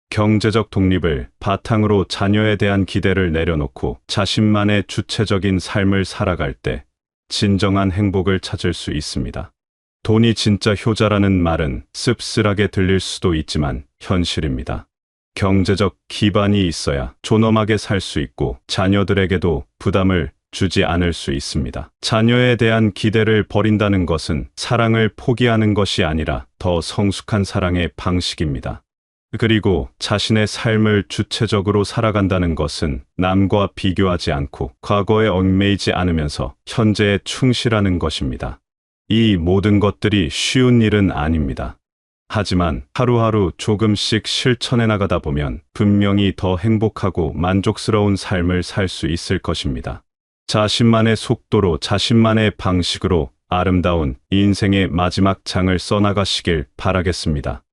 경제적 독립을 바탕으로 자녀에 대한 기대를 내려놓고 자신만의 주체적인 삶을 살아갈 때 진정한 행복을 찾을 수 있습니다. 돈이 진짜 효자라는 말은 씁쓸하게 들릴 수도 있지만 현실입니다. 경제적 기반이 있어야 존엄하게 살 수 있고 자녀들에게도 부담을 주지 않을 수 있습니다. 자녀에 대한 기대를 버린다는 것은 사랑을 포기하는 것이 아니라 더 성숙한 사랑의 방식입니다. 그리고 자신의 삶을 주체적으로 살아간다는 것은 남과 비교하지 않고 과거에 얽매이지 않으면서 현재에 충실하는 것입니다. 이 모든 것들이 쉬운 일은 아닙니다. 하지만 하루하루 조금씩 실천해 나가다 보면 분명히 더 행복하고 만족스러운 삶을 살 수 있을 것입니다. 자신만의 속도로 자신만의 방식으로 아름다운 인생의 마지막 장을 써나가시길 바라겠습니다.